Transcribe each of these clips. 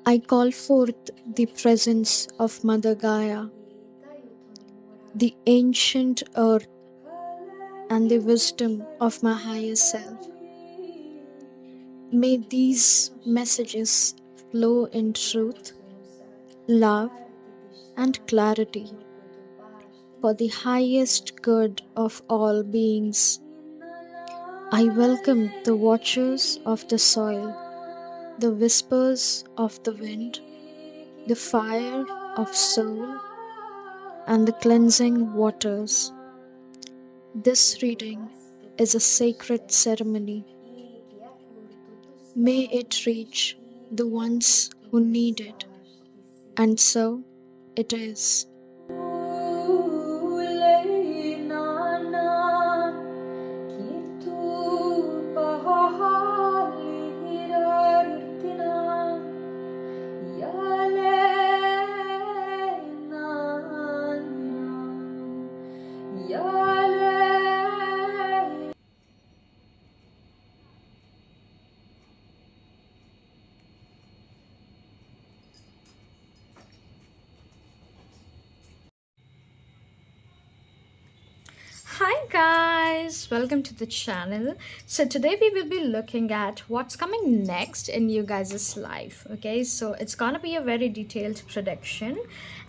I call forth the presence of Mother Gaia, the ancient earth, and the wisdom of my higher self. May these messages flow in truth, love, and clarity for the highest good of all beings. I welcome the watchers of the soil, the whispers of the wind, the fire of soul, and the cleansing waters. This reading is a sacred ceremony. May it reach the ones who need it, and so it is. Hi guys, welcome to the channel. So today we will be looking at what's coming next in you guys' life. Okay, so it's gonna be a very detailed prediction,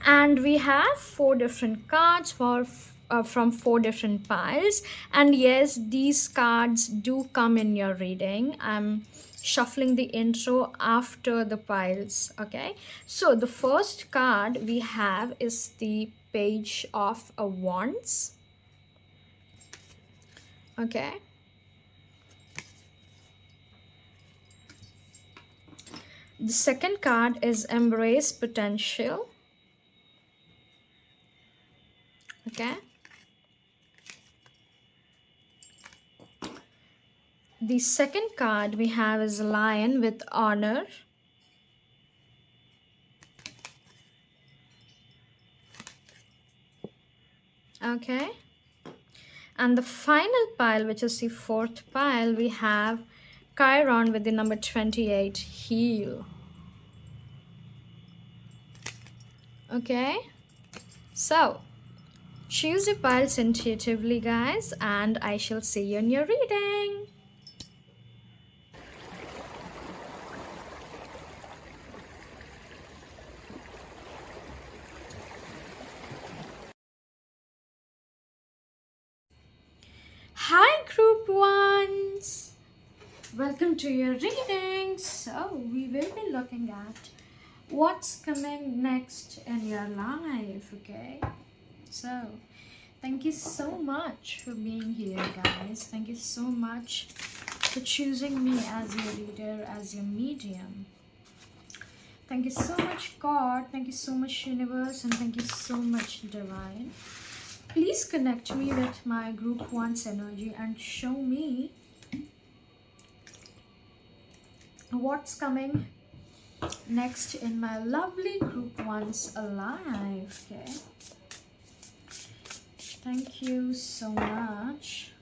and we have four different cards from four different piles. And yes, these cards do come in your reading. I'm shuffling the intro after the piles. Okay, so the first card we have is the Page of Wands. Okay, the second card is Embrace Potential. Okay, the second card we have is Lion with Honor. Okay, and the final pile, which is the fourth pile, we have Chiron with the number 28, Heal. Okay, so choose your piles intuitively, guys, and I shall see you in your reading. Hi, group ones. Welcome to your reading. So, we will be looking at what's coming next in your life, okay? So, thank you so much for being here, guys. Thank you so much for choosing me as your reader, as your medium. Thank you so much, God. Thank you so much, Universe. And thank you so much, Divine. Please connect me with my group one's energy and show me what's coming next in my lovely group one's life. Okay, thank you so much.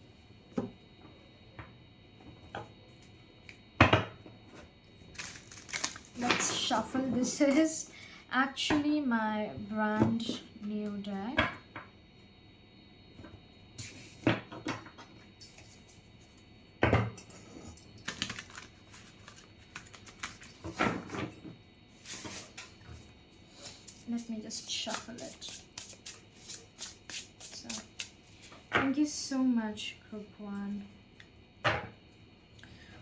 Let's shuffle. This is actually my brand new deck. Let me just shuffle it. So, thank you so much, group one.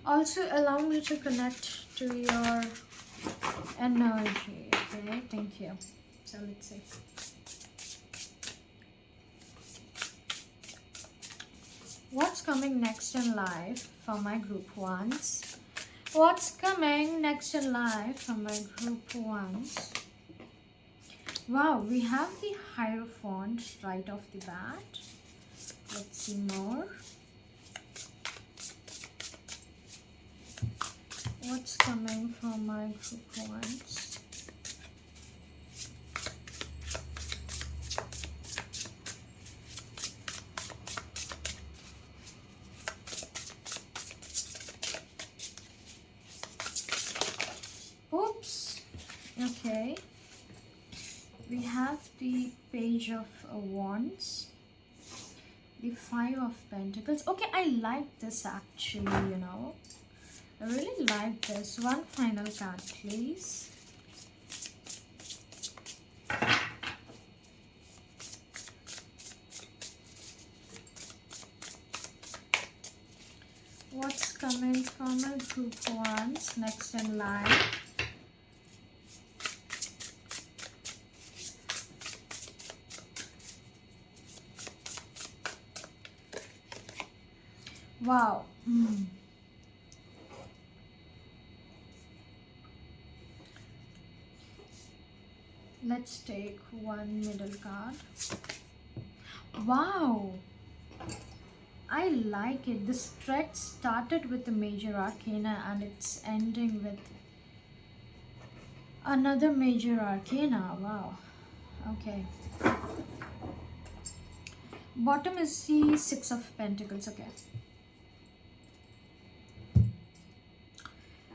Also, allow me to connect to your energy. Okay, thank you. So, let's see. What's coming next in life for my group ones? What's coming next in life for my group ones? Wow, we have the Hierophant right off the bat. Let's see more. What's coming for my group ones? Oops, Okay, we have the Page of Wands, the Five of Pentacles. Okay, I like this actually. I really like this. One final card, please. What's coming from a group ones next in line? Wow. Let's take one middle card. Wow. I like it. This thread started with the major arcana and it's ending with another major arcana. Wow. Okay. Bottom is the Six of Pentacles. Okay.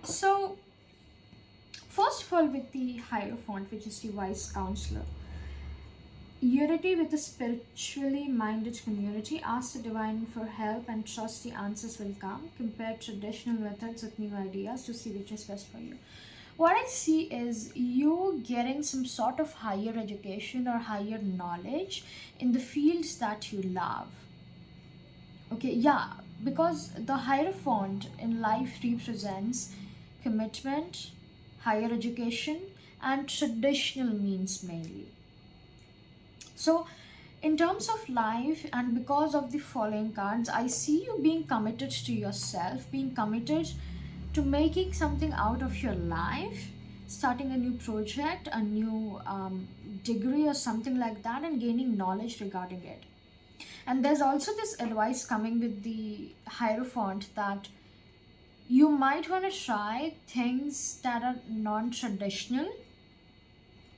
So, first of all, with the Hierophant, which is the wise counselor, unity with a spiritually minded community. Ask the divine for help and trust the answers will come. Compare traditional methods with new ideas to see which is best for you. What I see is you getting some sort of higher education or higher knowledge in the fields that you love. Okay, yeah, because the Hierophant in life represents commitment, higher education, and traditional means mainly. So, in terms of life, and because of the following cards, I see you being committed to yourself, being committed to making something out of your life, starting a new project, a new degree, or something like that, and gaining knowledge regarding it. And there's also this advice coming with the Hierophant that you might want to try things that are non traditional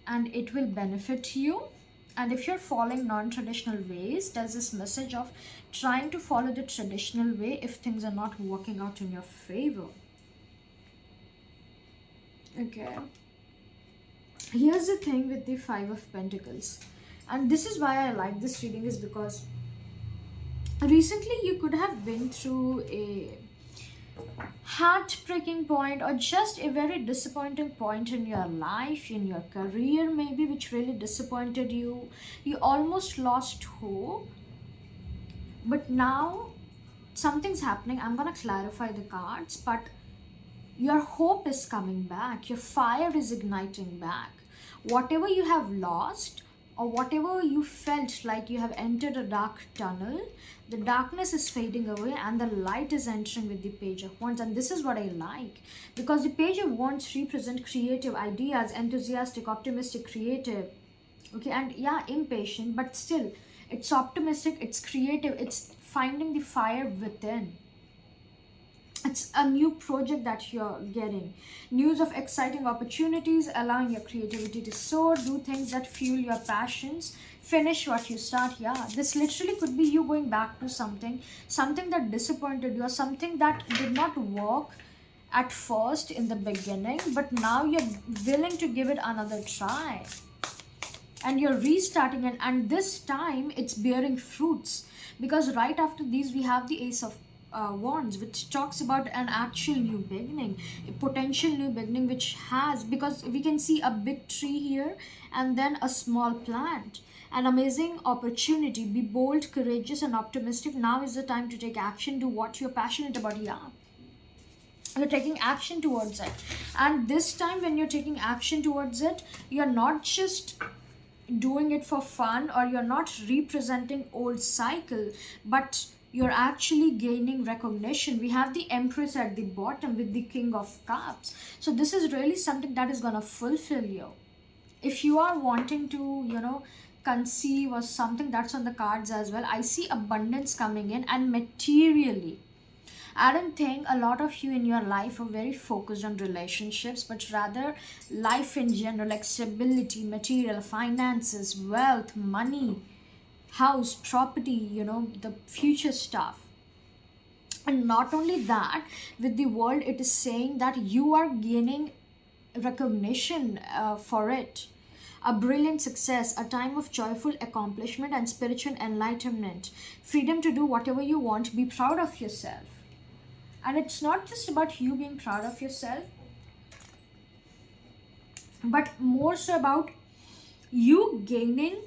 and it will benefit you. And if you're following non-traditional ways, there's this message of trying to follow the traditional way if things are not working out in your favor. Okay, here's the thing with the Five of Pentacles, and this is why I like this reading, is because recently you could have been through a heartbreaking point or just a very disappointing point in your life, in your career maybe, which really disappointed you. You almost lost hope, but now something's happening. I'm gonna clarify the cards, but your hope is coming back, your fire is igniting back. Whatever you have lost, or whatever you felt like you have entered a dark tunnel, the darkness is fading away and the light is entering with the Page of Wands. And this is what I like, because the Page of Wands represent creative ideas, enthusiastic, optimistic, creative. Okay, and yeah, impatient, but still, it's optimistic, it's creative, it's finding the fire within. It's a new project that you're getting, news of exciting opportunities, allowing your creativity to soar, do things that fuel your passions, finish what you start. Yeah, this literally could be you going back to something that disappointed you, or something that did not work at first in the beginning, but now you're willing to give it another try and you're restarting it, and this time it's bearing fruits. Because right after these we have the Ace of Wands, which talks about an actual new beginning, a potential new beginning, which has, because we can see a big tree here and then a small plant, an amazing opportunity. Be bold, courageous, and optimistic. Now is the time to take action, do what you're passionate about. Yeah, you're taking action towards it, and this time when you're taking action towards it, you're not just doing it for fun, or you're not representing old cycle, but you're actually gaining recognition. We have the Empress at the bottom with the King of Cups, so this is really something that is going to fulfill you. If you are wanting to conceive or something, that's on the cards as well. I see abundance coming in, and materially, I don't think a lot of you in your life are very focused on relationships, but rather life in general, like stability, material, finances, wealth, money, house, property, the future stuff. And not only that, with the world, it is saying that you are gaining recognition for it, a brilliant success, a time of joyful accomplishment and spiritual enlightenment, freedom to do whatever you want, be proud of yourself. And it's not just about you being proud of yourself, but more so about you gaining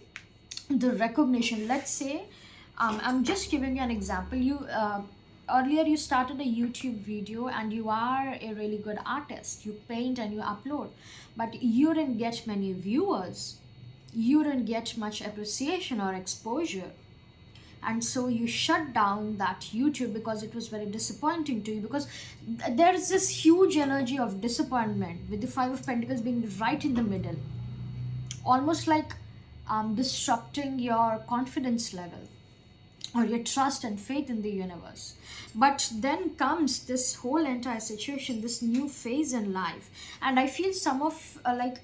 the recognition. Let's say, I'm just giving you an example. You earlier you started a YouTube video and you are a really good artist, you paint and you upload, but you didn't get many viewers, you didn't get much appreciation or exposure, and so you shut down that YouTube because it was very disappointing to you, because there's this huge energy of disappointment with the Five of Pentacles being right in the middle, almost like disrupting your confidence level or your trust and faith in the universe. But then comes this whole entire situation, this new phase in life, and I feel some of like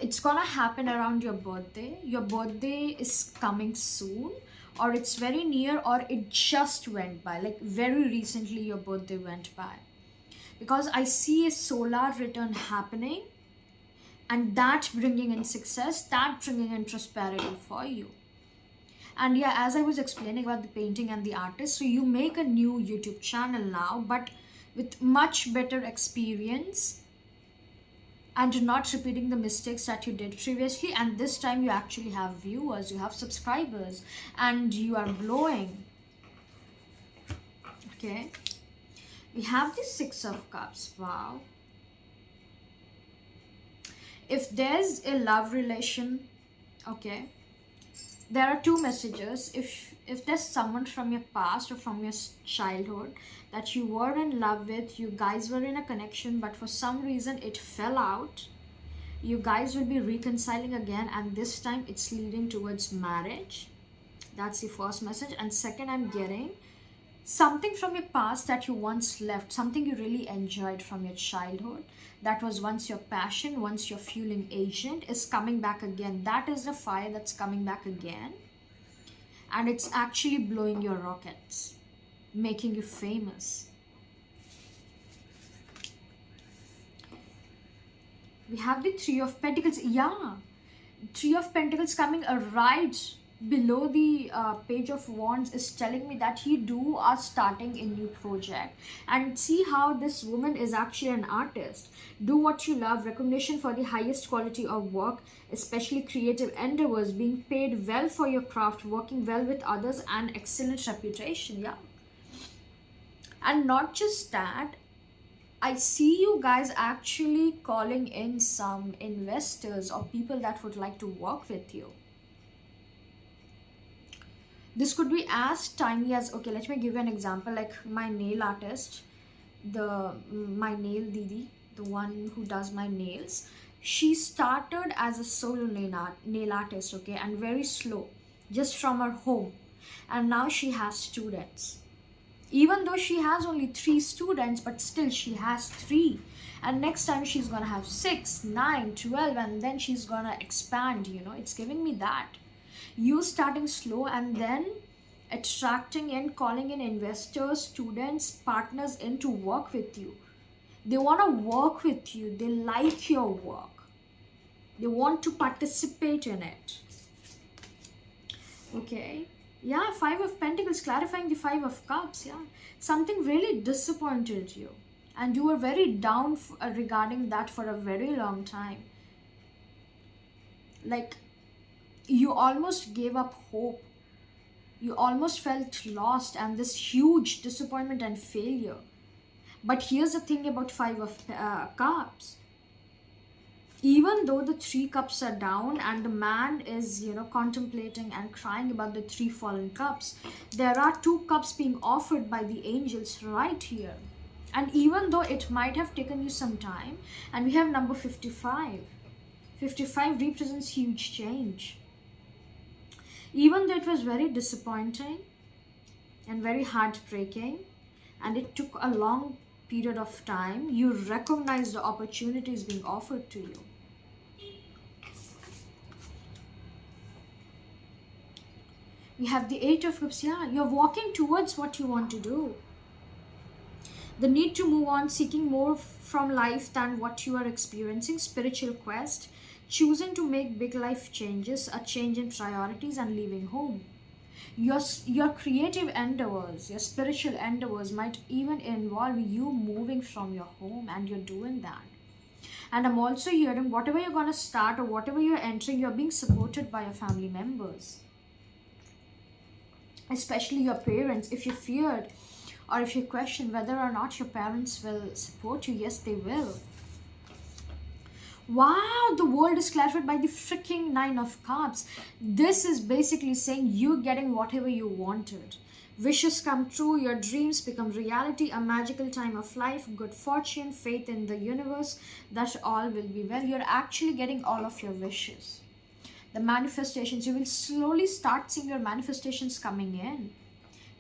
it's gonna happen around your birthday. Your birthday is coming soon, or it's very near, or it just went by, like very recently your birthday went by, because I see a solar return happening, and that bringing in success, that bringing in prosperity for you. And yeah, as I was explaining about the painting and the artist, so you make a new YouTube channel now, but with much better experience and not repeating the mistakes that you did previously, and this time you actually have viewers, you have subscribers, and you are glowing. Okay, we have the Six of Cups. Wow. If there's a love relation, okay, there are two messages. If there's someone from your past or from your childhood that you were in love with, you guys were in a connection, but for some reason it fell out, you guys will be reconciling again, and this time it's leading towards marriage. That's the first message. And second, I'm getting something from your past that you once left, something you really enjoyed from your childhood, that was once your passion, once your fueling agent, is coming back again. That is the fire that's coming back again, and it's actually blowing your rockets, making you famous. We have the Three of Pentacles. Yeah, Three of Pentacles coming right below the Page of Wands is telling me that you are starting a new project. And see how this woman is actually an artist. Do what you love, recognition for the highest quality of work, especially creative endeavors, being paid well for your craft, working well with others, and excellent reputation. Yeah. And not just that, I see you guys actually calling in some investors or people that would like to work with you. This could be as tiny as, okay, let me give you an example, like my nail artist, my nail Didi, the one who does my nails. She started as a solo nail artist, okay, and very slow, just from her home. And now she has students. Even though she has only 3 students, but still she has 3. And next time she's gonna have 6, 9, 12, and then she's gonna expand, it's giving me that. You starting slow and then attracting and calling in investors, students, partners in to work with you. They want to work with you, they like your work, they want to participate in it. Okay, yeah, Five of Pentacles clarifying the Five of Cups. Yeah, something really disappointed you, and you were very down regarding that for a very long time. Like, you almost gave up hope, you almost felt lost, and this huge disappointment and failure. But here's the thing about Five of Cups. Even though the 3 cups are down and the man is, contemplating and crying about the 3 fallen cups, there are 2 cups being offered by the angels right here. And even though it might have taken you some time, and we have number 55. 55 represents huge change. Even though it was very disappointing and very heartbreaking, and it took a long period of time, you recognize the opportunities being offered to you. We have the Eight of Cups. Yeah, you're walking towards what you want to do. The need to move on, seeking more from life than what you are experiencing, spiritual quest, choosing to make big life changes, a change in priorities, and leaving home. Your creative endeavors, your spiritual endeavors might even involve you moving from your home, and you're doing that. And I'm also hearing whatever you're going to start or whatever you're entering, you're being supported by your family members, especially your parents. If you feared or if you question whether or not your parents will support you, yes, they will. Wow, the world is clarified by the freaking Nine of Cups. This is basically saying you getting whatever you wanted. Wishes come true, your dreams become reality, a magical time of life, good fortune, faith in the universe, that all will be well. You're actually getting all of your wishes. The manifestations, you will slowly start seeing your manifestations coming in.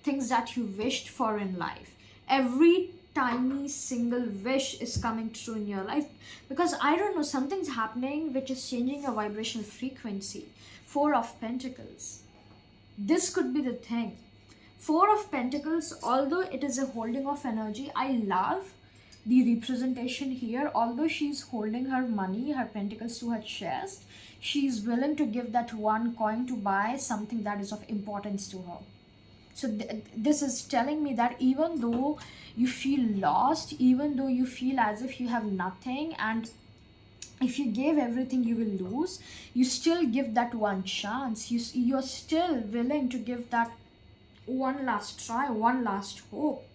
Things that you wished for in life. Every tiny single wish is coming true in your life, because I don't know, something's happening which is changing your vibrational frequency. Four of Pentacles. This could be the thing. Four of Pentacles, although it is a holding of energy, I love the representation here. Although she's holding her money, her pentacles to her chest, she's willing to give that one coin to buy something that is of importance to her. So this is telling me that even though you feel lost, even though you feel as if you have nothing, and if you gave everything you will lose, you still give that one chance. You're still willing to give that one last try, one last hope.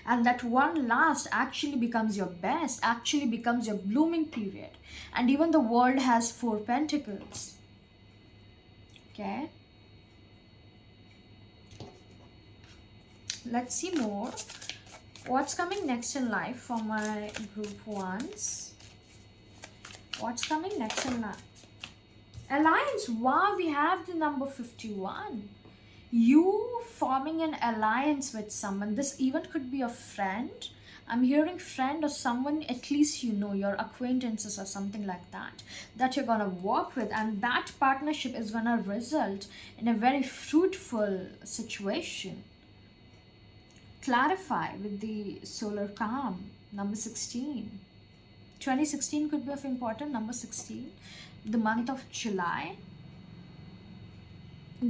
And that one last actually becomes your best, actually becomes your blooming period. And even the world has four pentacles. Okay, let's see more. What's coming next in life for my group ones? What's coming next in life? Alliance. Wow, we have the number 51. You forming an alliance with someone. This even could be a friend. I'm hearing friend or someone at least you know, your acquaintances or something like that, that you're gonna work with, and that partnership is gonna result in a very fruitful situation. Clarify with the solar calm, number 16. 2016 could be of important, number 16. The month of July,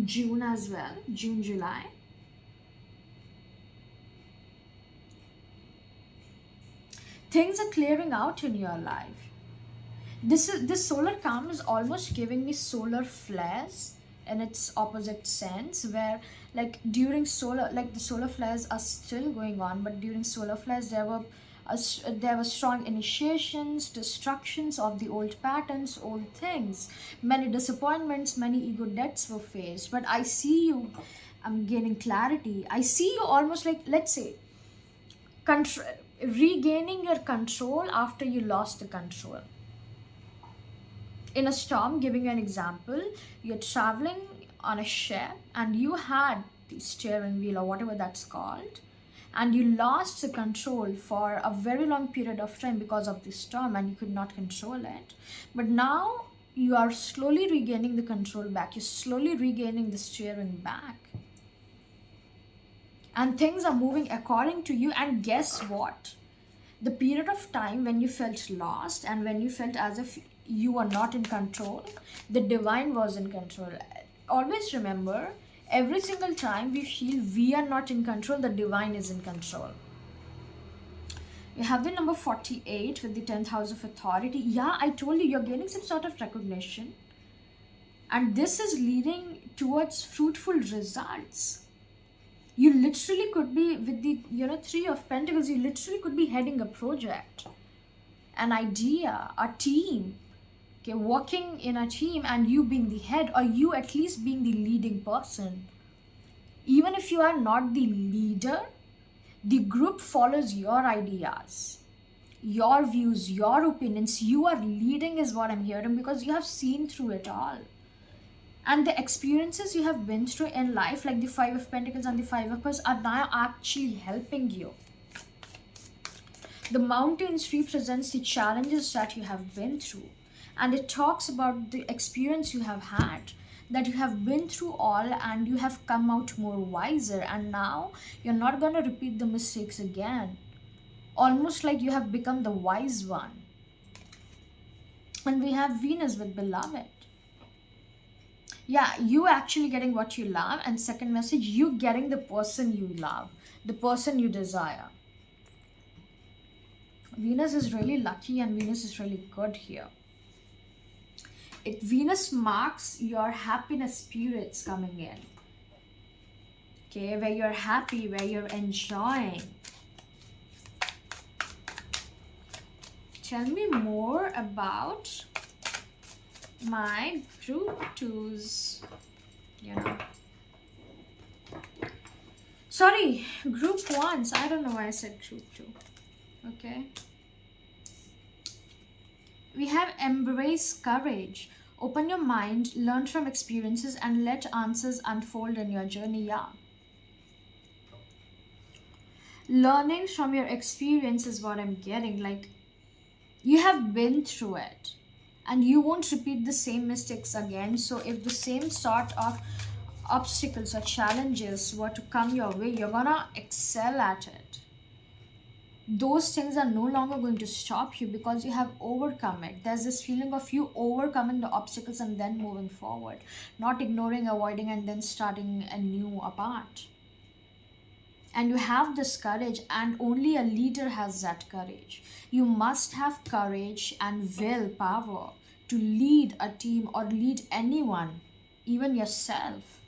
June as well, June, July. Things are clearing out in your life. This solar calm is almost giving me solar flares in its opposite sense, where like during solar, like the solar flares are still going on, but during solar flares there were strong initiations, destructions of the old patterns, old things, many disappointments, many ego deaths were faced. But I see you, I'm gaining clarity. I see you almost like, let's say, regaining your control after you lost the control. In a storm, giving you an example, you're traveling on a ship and you had the steering wheel or whatever that's called, and you lost the control for a very long period of time because of the storm and you could not control it. But now you are slowly regaining the control back, you're slowly regaining the steering back, and things are moving according to you. And guess what? The period of time when you felt lost and when you felt as if you were not in control, the divine was in control. Always remember, every single time we feel we are not in control, the divine is in control. You have the number 48 with the 10th house of authority. Yeah, I told you, you're gaining some sort of recognition, and this is leading towards fruitful results. You literally could be with the 3 of Pentacles, you literally could be heading a project, an idea, a team. Okay, working in a team and you being the head, or you at least being the leading person. Even if you are not the leader, the group follows your ideas, your views, your opinions. You are leading is what I'm hearing, because you have seen through it all. And the experiences you have been through in life, like the 5 of Pentacles and the 5 of Cups, are now actually helping you. The mountains represents the challenges that you have been through, and it talks about the experience you have had. that you have been through all and you have come out more wiser, and now you're not going to repeat the mistakes again. Almost like you have become the wise one. And we have Venus with beloved. Yeah, you actually getting what you love, and second message, you getting the person you love, the person you desire. Venus is really lucky and Venus is really good here. Venus marks your happiness spirits coming in. Okay, where you're happy, where you're enjoying. Tell me more about my group twos, you know. Sorry, group ones. I don't know why I said group two. Okay. We have embrace courage. Open your mind, learn from experiences, and let answers unfold in your journey. Yeah. Learning from your experience is what I'm getting. Like, you have been through it and you won't repeat the same mistakes again. So if the same sort of obstacles or challenges were to come your way, you're gonna excel at it. Those things are no longer going to stop you because you have overcome it. There's this feeling of you overcoming the obstacles and then moving forward, not ignoring, avoiding, and then starting anew apart. And you have this courage, and only a leader has that courage. You must have courage and willpower to lead a team or lead anyone, even yourself.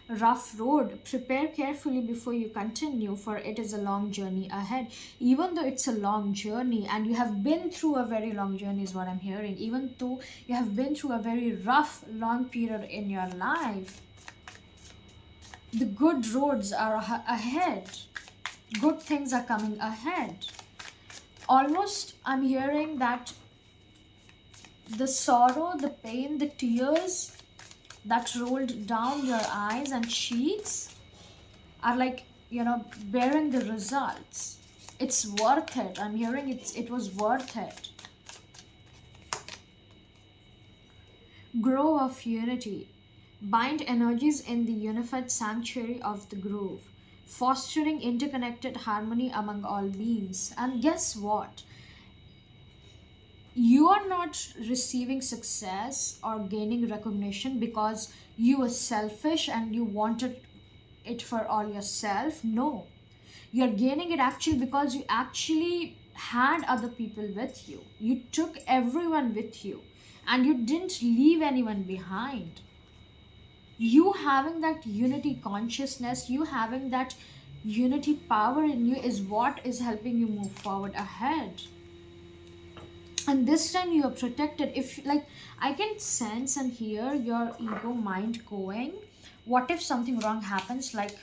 Rough road. Prepare carefully before you continue, for it is a long journey ahead. Even though it's a long journey and you have been through a very long journey, is what I'm hearing. Even though you have been through a very rough, long period in your life, the good roads are ahead. Good things are coming ahead. Almost, I'm hearing that the sorrow, the pain, the tears that rolled down your eyes and cheeks are like, bearing the results. It's worth it. I'm hearing it was worth it. Grove of unity. Bind energies in the unified sanctuary of the grove, fostering interconnected harmony among all beings. And guess what? You are not receiving success or gaining recognition because you were selfish and you wanted it for all yourself. No, you're gaining it actually because you actually had other people with you. You took everyone with you and you didn't leave anyone behind. You having that unity consciousness, you having that unity power in you is what is helping you move forward ahead. And this time you are protected. If, like, I can sense and hear your ego mind going, what if something wrong happens, like,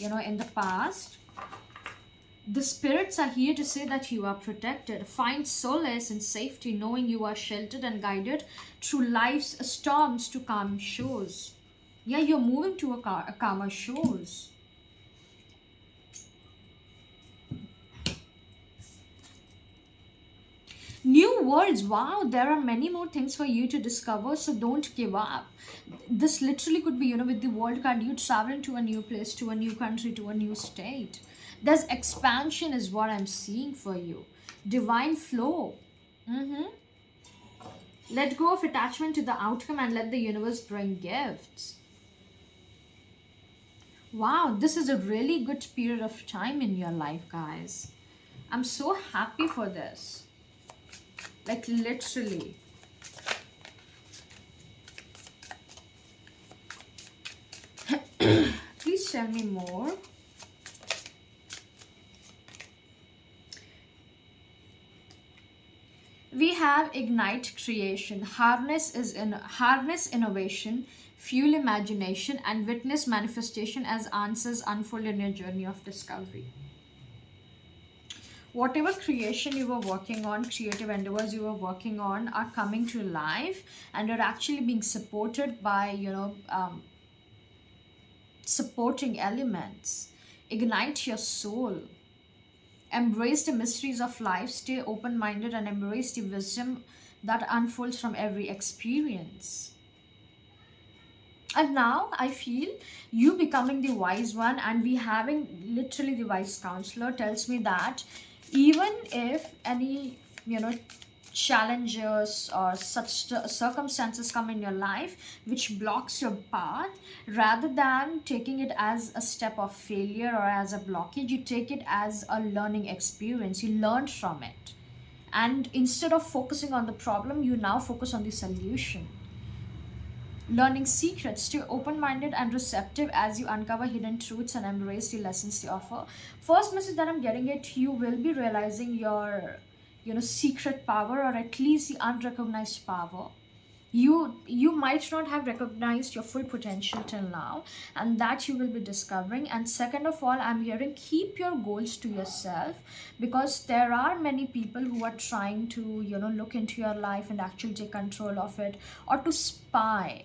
in the past? The spirits are here to say that you are protected. Find solace and safety knowing you are sheltered and guided through life's storms to calm shores. Yeah, you're moving to a calmer shores. New worlds. Wow, there are many more things for you to discover, so don't give up. This literally could be, with the world card, you traveling to a new place, to a new country, to a new state. There's expansion is what I'm seeing for you. Divine flow. Let go of attachment to the outcome and let the universe bring gifts. Wow, this is a really good period of time in your life, guys. I'm so happy for this. Like, literally. Please tell me more. We have ignite creation, harness innovation, fuel imagination, and witness manifestation as answers unfold in your journey of discovery. Whatever creation you were working on, creative endeavors you were working on are coming to life, and you're actually being supported by, supporting elements. Ignite your soul. Embrace the mysteries of life, stay open-minded, and embrace the wisdom that unfolds from every experience. And now I feel you becoming the wise one, and we having literally the wise counselor tells me that even if any, you know, challenges or such circumstances come in your life which blocks your path, rather than taking it as a step of failure or as a blockage, you take it as a learning experience. You learn from it, and instead of focusing on the problem, you now focus on the solution. Learning secrets, stay open minded and receptive as you uncover hidden truths and embrace the lessons they offer. First message that I'm getting it, you will be realizing your, you know, secret power, or at least the unrecognized power. You might not have recognized your full potential till now, and that you will be discovering. And second of all, I'm hearing keep your goals to yourself, because there are many people who are trying to, you know, look into your life and actually take control of it, or to spy.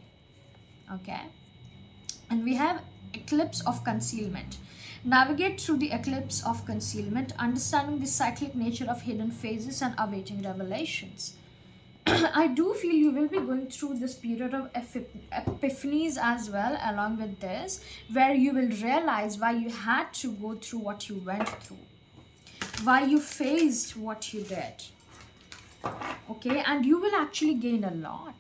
Okay. And we have eclipse of concealment. Navigate through the eclipse of concealment, understanding the cyclic nature of hidden phases and awaiting revelations. I do feel you will be going through this period of epiphanies as well, along with this, where you will realize why you had to go through what you went through, why you faced what you did. Okay, and you will actually gain a lot.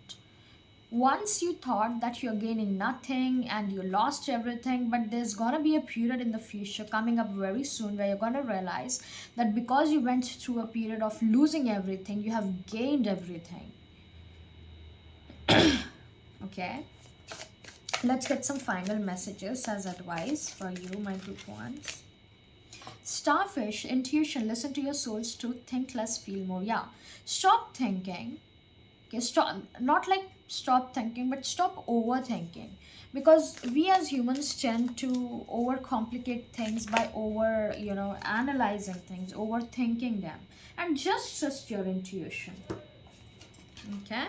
Once you thought that you're gaining nothing and you lost everything, but there's gonna be a period in the future coming up very soon where you're gonna realize that because you went through a period of losing everything, you have gained everything. Okay, let's get some final messages as advice for you, my group ones. Starfish, intuition, listen to your soul's truth, think less, feel more. Yeah, stop thinking. Okay, stop, not like stop thinking, but stop overthinking, because we as humans tend to overcomplicate things by over, you know, analyzing things, overthinking them, and just trust your intuition. Okay.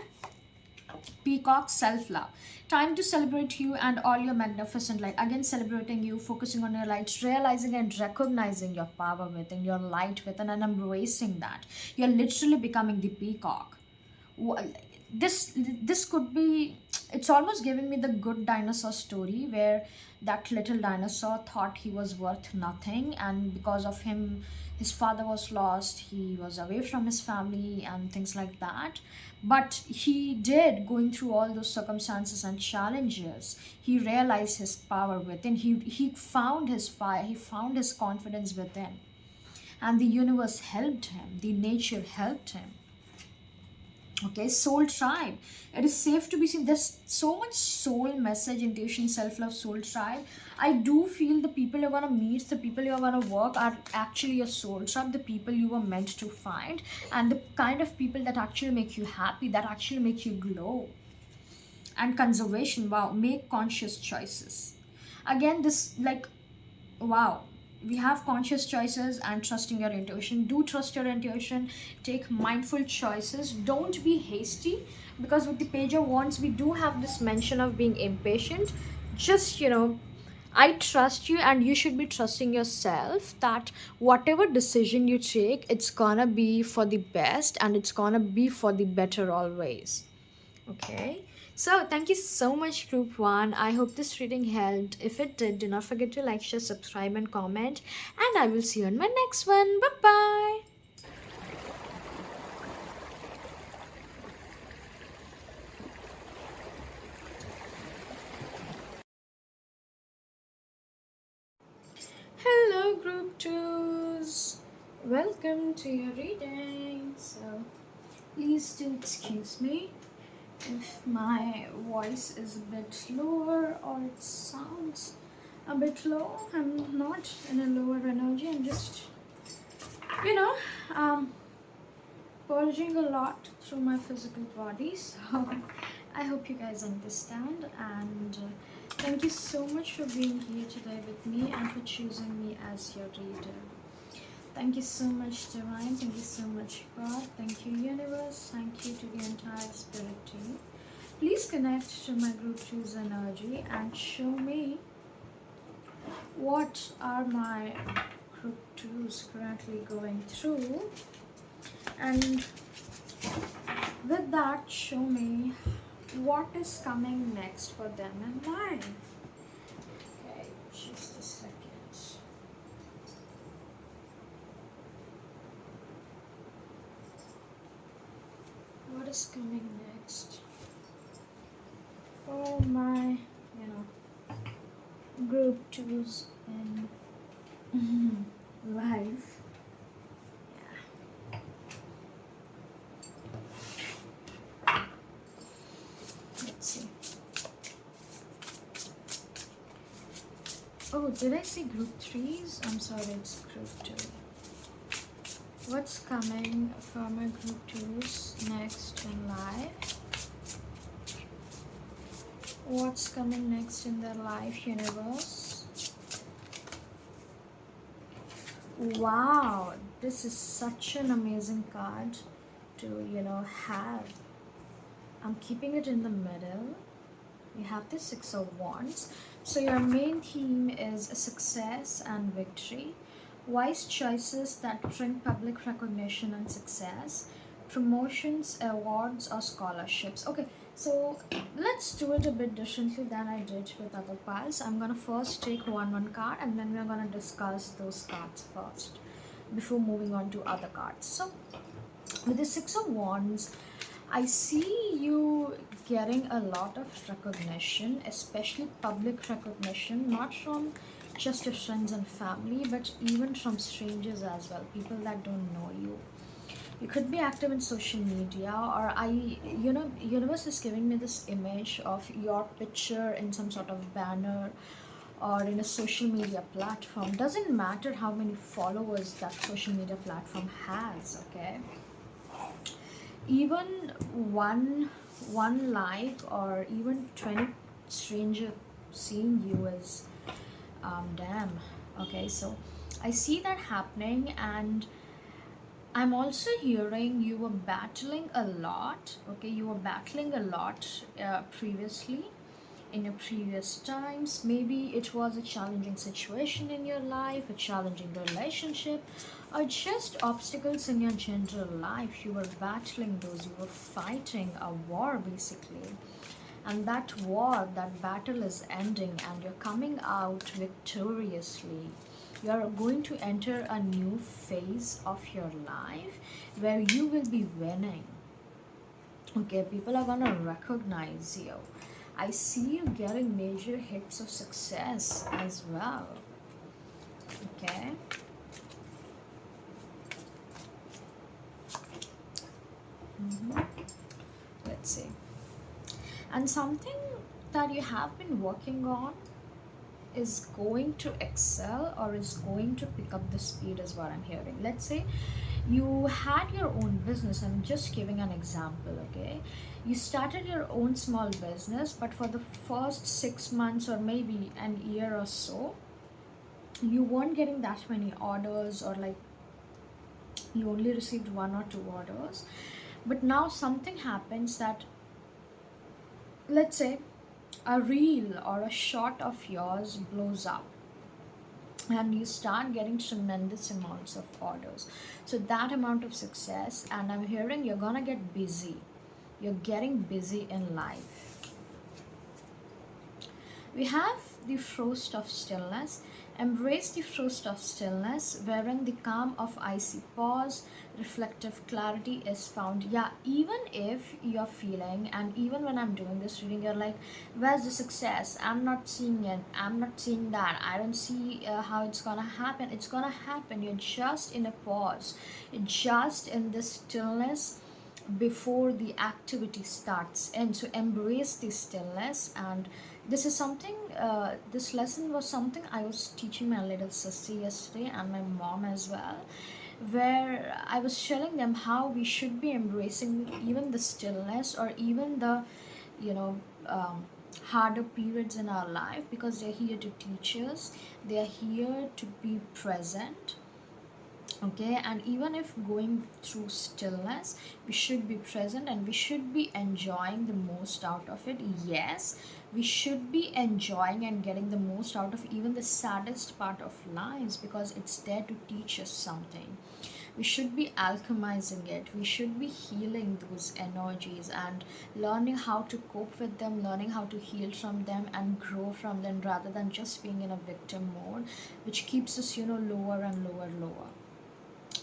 Peacock, self-love, time to celebrate you and all your magnificent light. Again, celebrating you, focusing on your light, realizing and recognizing your power within, your light within, and embracing that. You're literally becoming the peacock. This could be, it's almost giving me the good dinosaur story, where that little dinosaur thought he was worth nothing, and because of him his father was lost, he was away from his family and things like that. But he did, going through all those circumstances and challenges, he realized his power within. He found his fire, he found his confidence within, and the universe helped him, the nature helped him. Okay, soul tribe, it is safe to be seen. There's so much soul message, intuition, self-love, soul tribe. I do feel the people you're gonna meet, the people you're gonna work are actually your soul tribe, the people you were meant to find, and the kind of people that actually make you happy, that actually make you glow. And conservation, wow, make conscious choices. Again, this, like, wow, we have conscious choices and trusting your intuition. Do trust your intuition, take mindful choices, don't be hasty, because with the page of wands we do have this mention of being impatient. Just, you know, I trust you, and you should be trusting yourself that whatever decision you take, it's gonna be for the best and it's gonna be for the better always. Okay, so thank you so much, Group 1. I hope this reading helped. If it did, do not forget to like, share, subscribe, and comment. And I will see you in my next one. Bye bye. Hello, Group 2s. Welcome to your reading. So, please do excuse me if my voice is a bit lower or it sounds a bit low. I'm not in a lower energy. I'm just, you know, um, purging a lot through my physical body. So I hope you guys understand. And thank you so much for being here today with me and for choosing me as your reader. Thank you so much, Divine. Thank you so much, God. Thank you, Universe. Thank you to the entire Spirit team. Please connect to my Group 2's energy and show me what are my Group 2's currently going through. And with that, show me What is coming next for them in life? Okay, just a second. What is coming next for my, group twos in life? Let's see. Oh, did I say group threes? I'm sorry, it's group two. What's coming for my group twos next in life? What's coming next in their life, universe? Wow, this is such an amazing card to, have. I'm keeping it in the middle. You have the Six of Wands. So your main theme is success and victory, wise choices that bring public recognition and success, promotions, awards, or scholarships. Okay, so let's do it a bit differently than I did with other piles. I'm gonna first take one card, and then we're gonna discuss those cards first before moving on to other cards. So with the Six of Wands, I see you getting a lot of recognition, especially public recognition, not from just your friends and family, but even from strangers as well, people that don't know you. You could be active in social media, or universe is giving me this image of your picture in some sort of banner or in a social media platform. Doesn't matter how many followers that social media platform has, okay? Even one like or even 20 stranger seeing you is damn. Okay, so I see that happening, and I'm also hearing you were battling a lot. Okay, you were battling a lot previously in your previous times. Maybe it was a challenging situation in your life, a challenging relationship, or just obstacles in your general life. You were battling those, you were fighting a war basically. And that war, that battle is ending, and you're coming out victoriously. You're going to enter a new phase of your life where you will be winning. Okay, people are gonna recognize you. I see you getting major hits of success as well. Okay. Mhm. Let's see. And something that you have been working on is going to excel, or is going to pick up the speed, is what I'm hearing. Let's say you had your own business. I'm just giving an example, okay? You started your own small business, but for the first 6 months or maybe an year or so, you weren't getting that many orders, or like you only received one or two orders. But now something happens that, let's say, a reel or a shot of yours blows up, and you start getting tremendous amounts of orders. So that amount of success, and I'm hearing you're gonna get busy. You're getting busy in life. We have the frost of stillness. Embrace the frost of stillness, wherein the calm of icy pause, reflective clarity is found. Yeah, even if you're feeling, and even when I'm doing this reading, you're like, where's the success? I'm not seeing it. I'm not seeing that. I don't see how it's gonna happen. It's gonna happen. You're just in a pause, you're just in this stillness before the activity starts. And so embrace the stillness. And this is something, this lesson was something I was teaching my little sister yesterday, and my mom as well, where I was telling them how we should be embracing even the stillness, or even the, you know um, harder periods in our life, because they're here to teach us. They're here to be present. Okay, and even if going through stillness, we should be present and we should be enjoying the most out of it. Yes, we should be enjoying and getting the most out of even the saddest part of lives, because it's there to teach us something. We should be alchemizing it, we should be healing those energies and learning how to cope with them, learning how to heal from them and grow from them, rather than just being in a victim mode, which keeps us, lower and lower.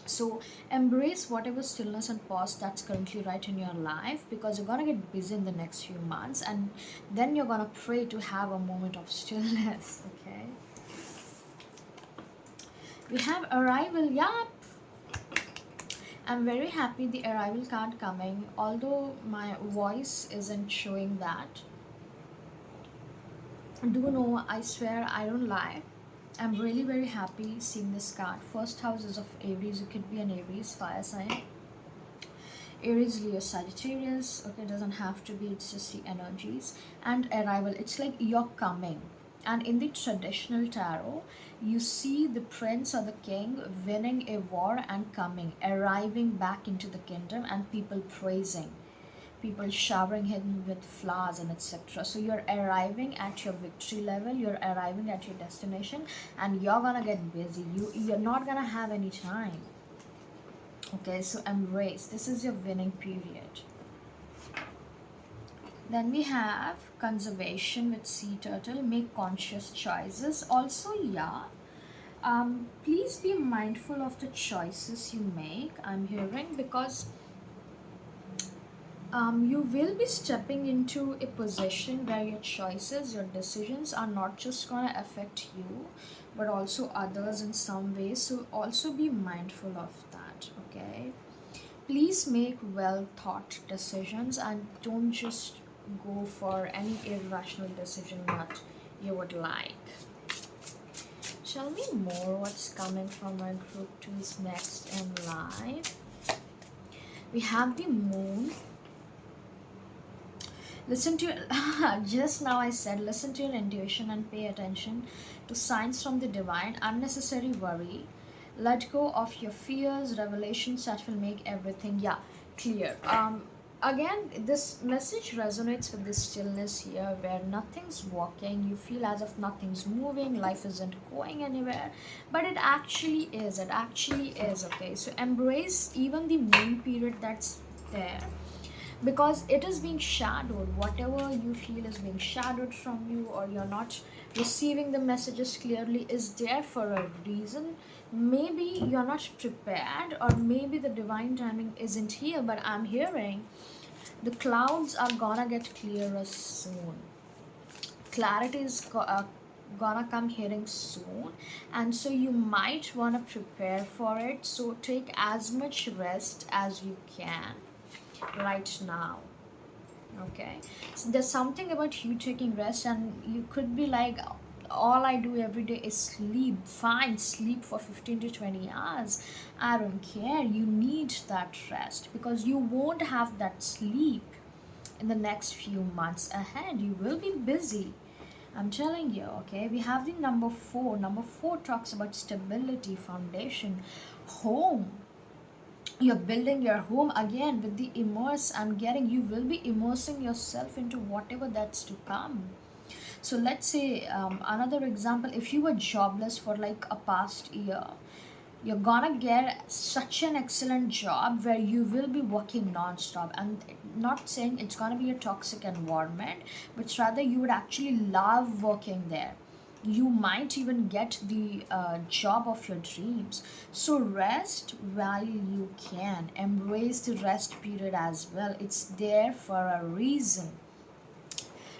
So embrace whatever stillness and pause that's currently right in your life, because you're gonna get busy in the next few months, and then you're gonna pray to have a moment of stillness. Okay, we have arrival. Yup, I'm very happy the arrival card coming, although my voice isn't showing that. Do know, I swear I don't lie, I'm really very happy seeing this card. First house is of Aries. You could be an Aries fire sign. Aries, Leo, Sagittarius. Okay, it doesn't have to be, it's just the energies. And arrival, it's like you're coming. And in the traditional tarot, you see the prince or the king winning a war and coming, arriving back into the kingdom, and people praising, people showering him with flowers and etc. So you're arriving at your victory level, you're arriving at your destination, and you're gonna get busy. You're not gonna have any time. Okay, so embrace. This is your winning period. Then we have conservation with sea turtle. Make conscious choices. Also, yeah. Please be mindful of the choices you make. I'm hearing, because you will be stepping into a position where your choices, your decisions are not just going to affect you, but also others in some ways. So also be mindful of that. Okay, please make well thought decisions and don't just go for any irrational decision that you would like. Tell me more what's coming from our group 2's next in life. We have the moon. Listen to just now I said listen to your intuition and pay attention to signs from the divine. Unnecessary worry, let go of your fears, revelations that will make everything clear. Again, this message resonates with this stillness here, where nothing's working, you feel as if nothing's moving, life isn't going anywhere, but it actually is. Okay, so embrace even the moon period that's there, because it is being shadowed. Whatever you feel is being shadowed from you, or you're not receiving the messages clearly, is there for a reason. Maybe you're not prepared, or maybe the divine timing isn't here, but I'm hearing the clouds are gonna get clearer soon. Clarity is gonna come hearing soon, and so you might want to prepare for it. So take as much rest as you can right now. Okay, so there's something about you taking rest, and you could be like, all I do every day is sleep. Fine, sleep for 15 to 20 hours, I don't care. You need that rest, because you won't have that sleep in the next few months ahead. You will be busy, I'm telling you. Okay, we have the number 4. Number 4 talks about stability, foundation, home. You're building your home again with the immerse. I'm getting, you will be immersing yourself into whatever that's to come. So let's say, another example, if you were jobless for like a past year, you're gonna get such an excellent job where you will be working non-stop. And not saying it's gonna be a toxic environment, but rather you would actually love working there. You might even get the job of your dreams. So rest while you can. Embrace the rest period as well. It's there for a reason.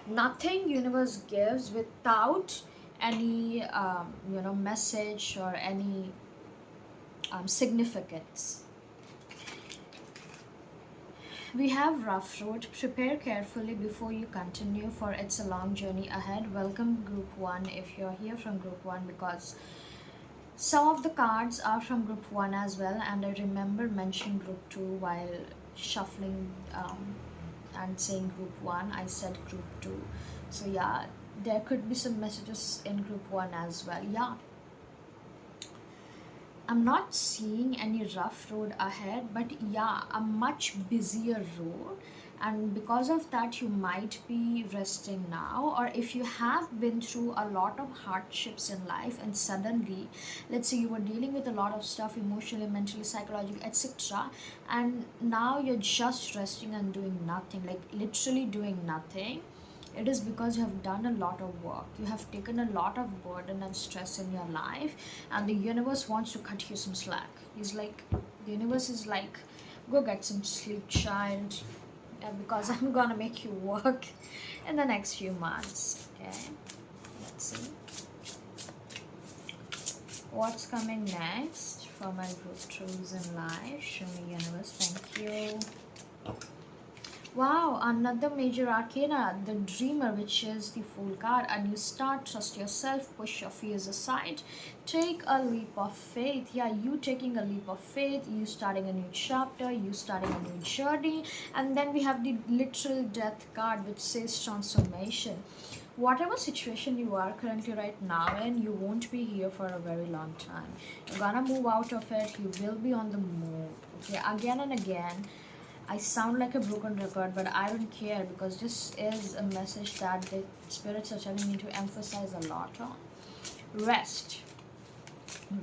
Nothing universe gives without any message or any significance. We have rough road. Prepare carefully before you continue, for it's a long journey ahead. Welcome group 1 if you're here from group 1, because some of the cards are from group 1 as well, and I remember mentioning group 2 while shuffling, and saying group 1, I said group 2. So yeah, there could be some messages in group 1 as well. Yeah, I'm not seeing any rough road ahead, but yeah, a much busier road. And because of that, you might be resting now. Or if you have been through a lot of hardships in life, and suddenly, let's say you were dealing with a lot of stuff emotionally, mentally, psychologically, etc., and now you're just resting and doing nothing, like literally doing nothing, it is because you have done a lot of work. You have taken a lot of burden and stress in your life, and the universe wants to cut you some slack. The universe is like, go get some sleep, child, because I'm gonna make you work in the next few months. Okay, let's see what's coming next for my group truths in life. Show me, universe. Thank you. Wow, another major arcana, the dreamer, which is the Fool card. A new start, trust yourself, push your fears aside, take a leap of faith. Yeah, you taking a leap of faith, you starting a new chapter, you starting a new journey. And then we have the literal death card, which says transformation. Whatever situation you are currently right now in, you won't be here for a very long time. You're gonna move out of it, you will be on the move. Okay, again and again, I sound like a broken record, but I don't care, because this is a message that the spirits are telling me to emphasize a lot on. Rest.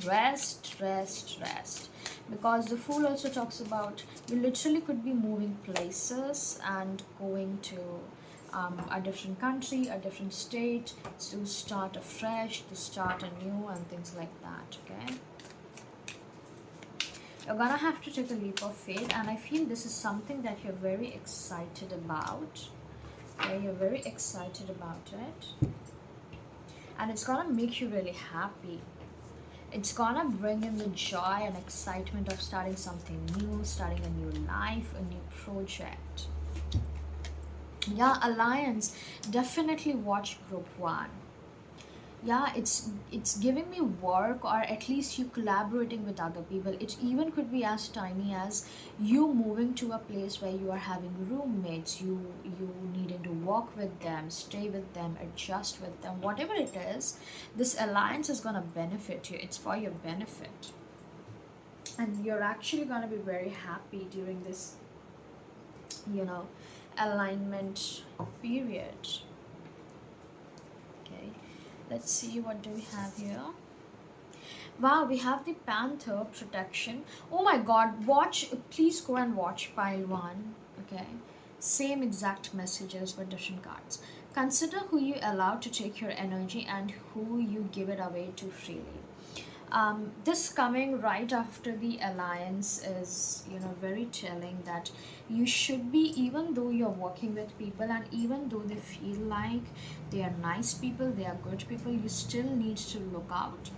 Rest, rest, rest. Because the Fool also talks about you literally could be moving places and going to a different country, a different state, to start afresh, to start anew, and things like that, okay? You're gonna have to take a leap of faith, and I feel this is something that you're very excited about. Okay, you're very excited about it, and it's gonna make you really happy. It's gonna bring in the joy and excitement of starting something new, starting a new life, a new project. Yeah, alliance. Definitely watch group one. Yeah, it's giving me work, or at least you collaborating with other people. It even could be as tiny as you moving to a place where you are having roommates, you needing to walk with them, stay with them, adjust with them, whatever it is. This alliance is going to benefit you. It's for your benefit, and you're actually going to be very happy during this, you know, alignment period. Okay, let's see, what do we have here? Wow, we have the Panther protection. Oh my god, watch, please go and watch pile one. Okay, same exact messages but different cards. Consider who you allow to take your energy and who you give it away to freely. This coming right after the alliance is, very telling that you should be, even though you're working with people and even though they feel like they are nice people, they are good people, you still need to look out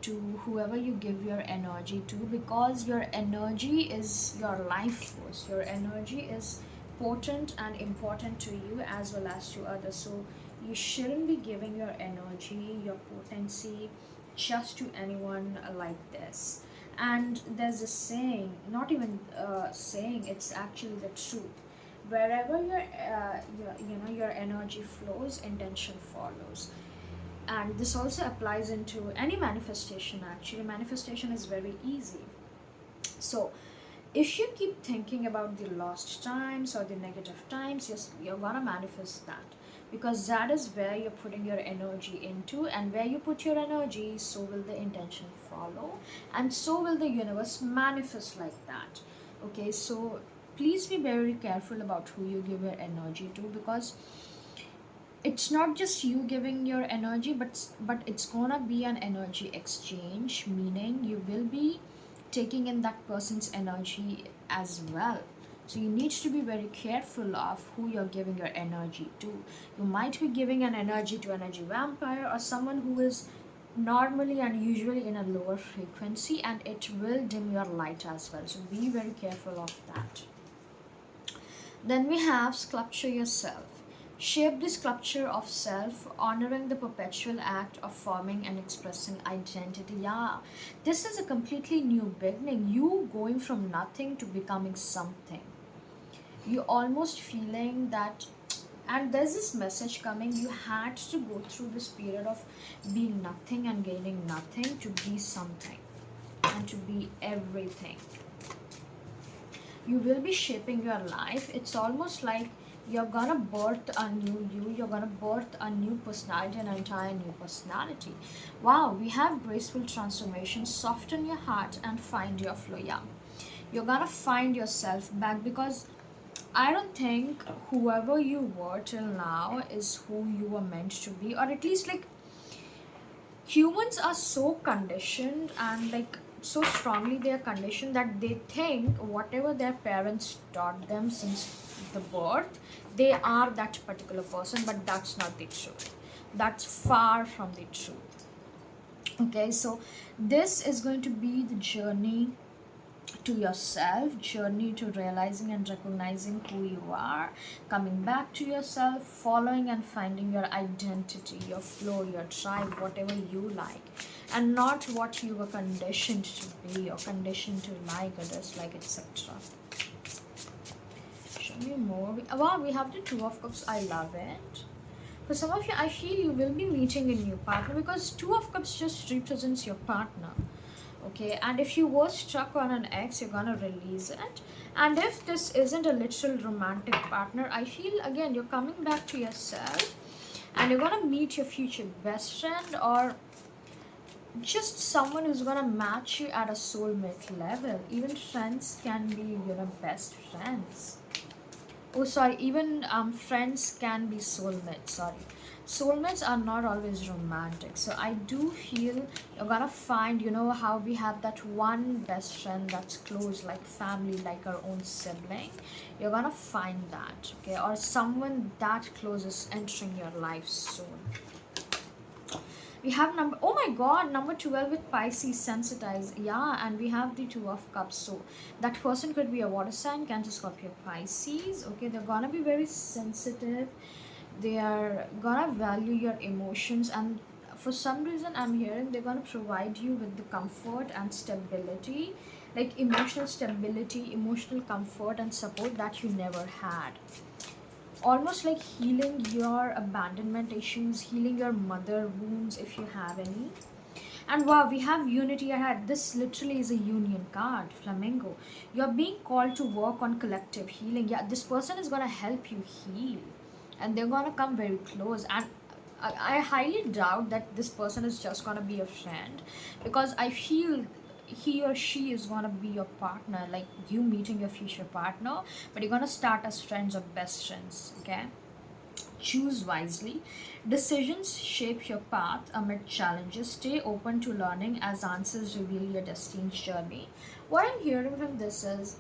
to whoever you give your energy to, because your energy is your life force. Your energy is potent and important to you as well as to others. So you shouldn't be giving your energy, your potency, just to anyone like this. And there's a saying, not even saying, it's actually the truth. Wherever your energy flows, intention follows. And this also applies into any manifestation. Actually, manifestation is very easy. So if you keep thinking about the lost times or the negative times, you're gonna manifest that, because that is where you're putting your energy into, and where you put your energy, so will the intention follow, and so will the universe manifest like that. Okay, so please be very careful about who you give your energy to, because it's not just you giving your energy, but it's gonna be an energy exchange, meaning you will be taking in that person's energy as well. So you need to be very careful of who you're giving your energy to. You might be giving an energy to energy vampire, or someone who is normally and usually in a lower frequency, and it will dim your light as well. So be very careful of that. Then we have sculpture yourself. Shape the sculpture of self, honoring the perpetual act of forming and expressing identity. Yeah, this is a completely new beginning. You going from nothing to becoming something. You almost feeling that, and there's this message coming, you had to go through this period of being nothing and gaining nothing to be something. and to be everything. You will be shaping your life. It's almost like you're gonna birth a new you, you're gonna birth a new personality, an entire new personality. Wow, we have graceful transformation. Soften your heart and find your flow. Yeah, you're gonna find yourself back, because I don't think whoever you were till now is who you were meant to be, or at least like humans are so conditioned, and like so strongly they are conditioned that they think whatever their parents taught them since the birth, they are that particular person, but that's not the truth. That's far from the truth. Okay, so this is going to be the journey to yourself, journey to realizing and recognizing who you are, coming back to yourself, following and finding your identity, your flow, your tribe, whatever you like, and not what you were conditioned to be or conditioned to like, others like, etc. Show me more. Wow, we have the Two of Cups. I love it. For some of you, I feel you will be meeting a new partner, because Two of Cups just represents your partner. Okay, and if you were stuck on an ex, you're gonna release it. And if this isn't a literal romantic partner, I feel again you're coming back to yourself, and you're gonna meet your future best friend, or just someone who's gonna match you at a soulmate level. Even friends can be, best friends. Oh, sorry, even friends can be soulmates. Sorry. Soulmates are not always romantic. So I do feel you're gonna find, how we have that one best friend that's close, like family, like our own sibling. You're gonna find that, okay? Or someone that close is entering your life soon. We have oh my god, number 12 with Pisces, sensitized. Yeah, and we have the Two of Cups. So that person could be a water sign, Cancer, Scorpio, Pisces. Okay, they're gonna be very sensitive. They are gonna value your emotions, and for some reason I'm hearing they're gonna provide you with the comfort and stability, like emotional stability, emotional comfort and support that you never had. Almost like healing your abandonment issues, healing your mother wounds if you have any. And wow, we have unity ahead. This literally is a union card, flamingo. You're being called to work on collective healing. Yeah, this person is gonna help you heal, and they're gonna come very close. And I highly doubt that this person is just gonna be a friend, because I feel he or she is gonna be your partner, like you meeting your future partner, but you're gonna start as friends or best friends. Okay, choose wisely. Decisions shape your path amid challenges. Stay open to learning as answers reveal your destined journey. What I'm hearing from this is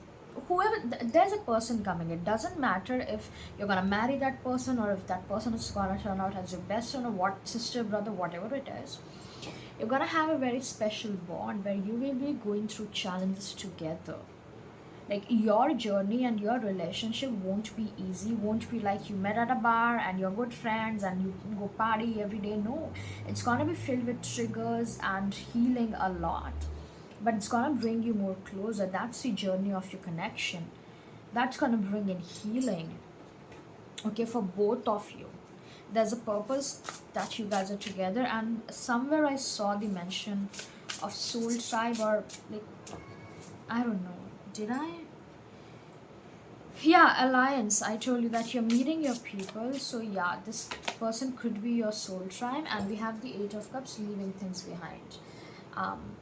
whoever there's a person coming. It doesn't matter if you're gonna marry that person, or if that person is gonna turn out as your best friend, or what, sister, brother, whatever it is. You're gonna have a very special bond where you will be going through challenges together. Like your journey and your relationship won't be easy, won't be like you met at a bar and you're good friends and you can go party every day. No, it's gonna be filled with triggers and healing a lot, but it's gonna bring you more closer. That's the journey of your connection. That's gonna bring in healing, okay, for both of you. There's a purpose that you guys are together, and somewhere I saw the mention of soul tribe, or like, I don't know, did I? Yeah, alliance. I told you that you're meeting your people. So yeah, this person could be your soul tribe. And we have the Eight of Cups, leaving things behind.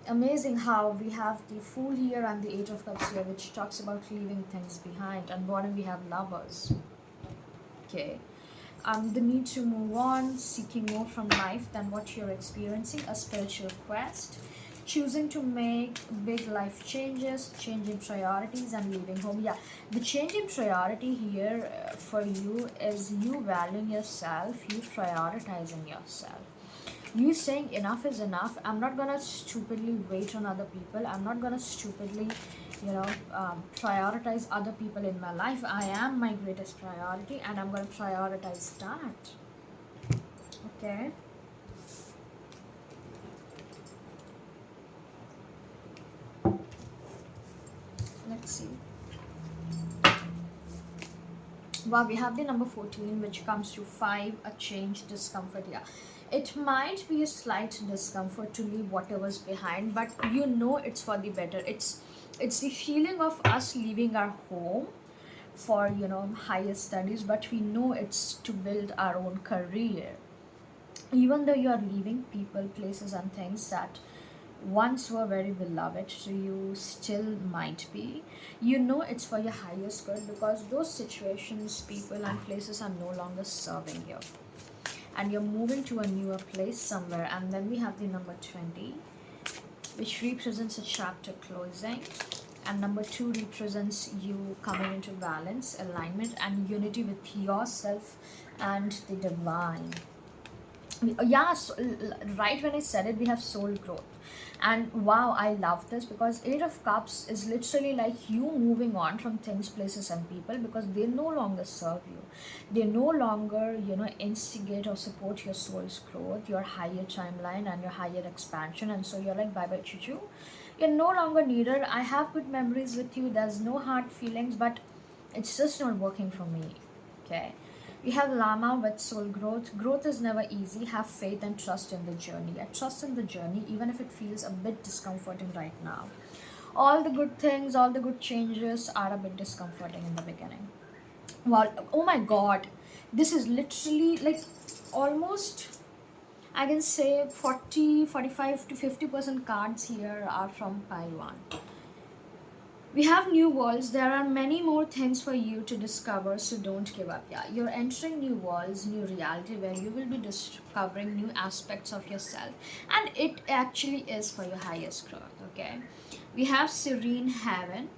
Amazing how we have the Fool here and the Eight of Cups here, which talks about leaving things behind. And bottom we have Lovers. Okay. The need to move on, seeking more from life than what you're experiencing, a spiritual quest, choosing to make big life changes, changing priorities, and leaving home. Yeah, the change in priority here for you is you valuing yourself, you prioritizing yourself. You saying enough is enough. I'm not gonna stupidly wait on other people. I'm not gonna stupidly, prioritize other people in my life. I am my greatest priority, and I'm gonna prioritize that. Okay. Let's see. Wow, we have the number 14, which comes to 5, a change, discomfort. Yeah, It might be a slight discomfort to leave whatever's behind, but you know it's for the better. It's the feeling of us leaving our home for, you know, higher studies, but we know it's to build our own career. Even though you are leaving people, places, and things that once were very beloved to you, still might be, you know it's for your highest good, because those situations, people, and places are no longer serving you, and you're moving to a newer place somewhere. And then we have the number 20, which represents a chapter closing, and number 2 represents you coming into balance, alignment, and unity with yourself and the divine. Yeah, so, right when I said it, we have soul growth. And wow, I love this, because 8 of cups is literally like you moving on from things, places, and people, because they no longer serve you. They no longer, you know, instigate or support your soul's growth, your higher timeline, and your higher expansion. And so you're like, bye bye choo, you're no longer needed. I have good memories with you, there's no hard feelings, but it's just not working for me. Okay. We have Lama with soul growth. Growth is never easy. Have faith and trust in the journey. And trust in the journey, even if it feels a bit discomforting right now. All the good things, all the good changes are a bit discomforting in the beginning. Well, oh my god, this is literally like almost, I can say 40, 45 to 50% cards here are from pile 1. We have new worlds. There are many more things for you to discover, so don't give up. Yeah, you're entering new worlds, new reality, where you will be discovering new aspects of yourself, and it actually is for your highest growth. Okay, we have serene heaven.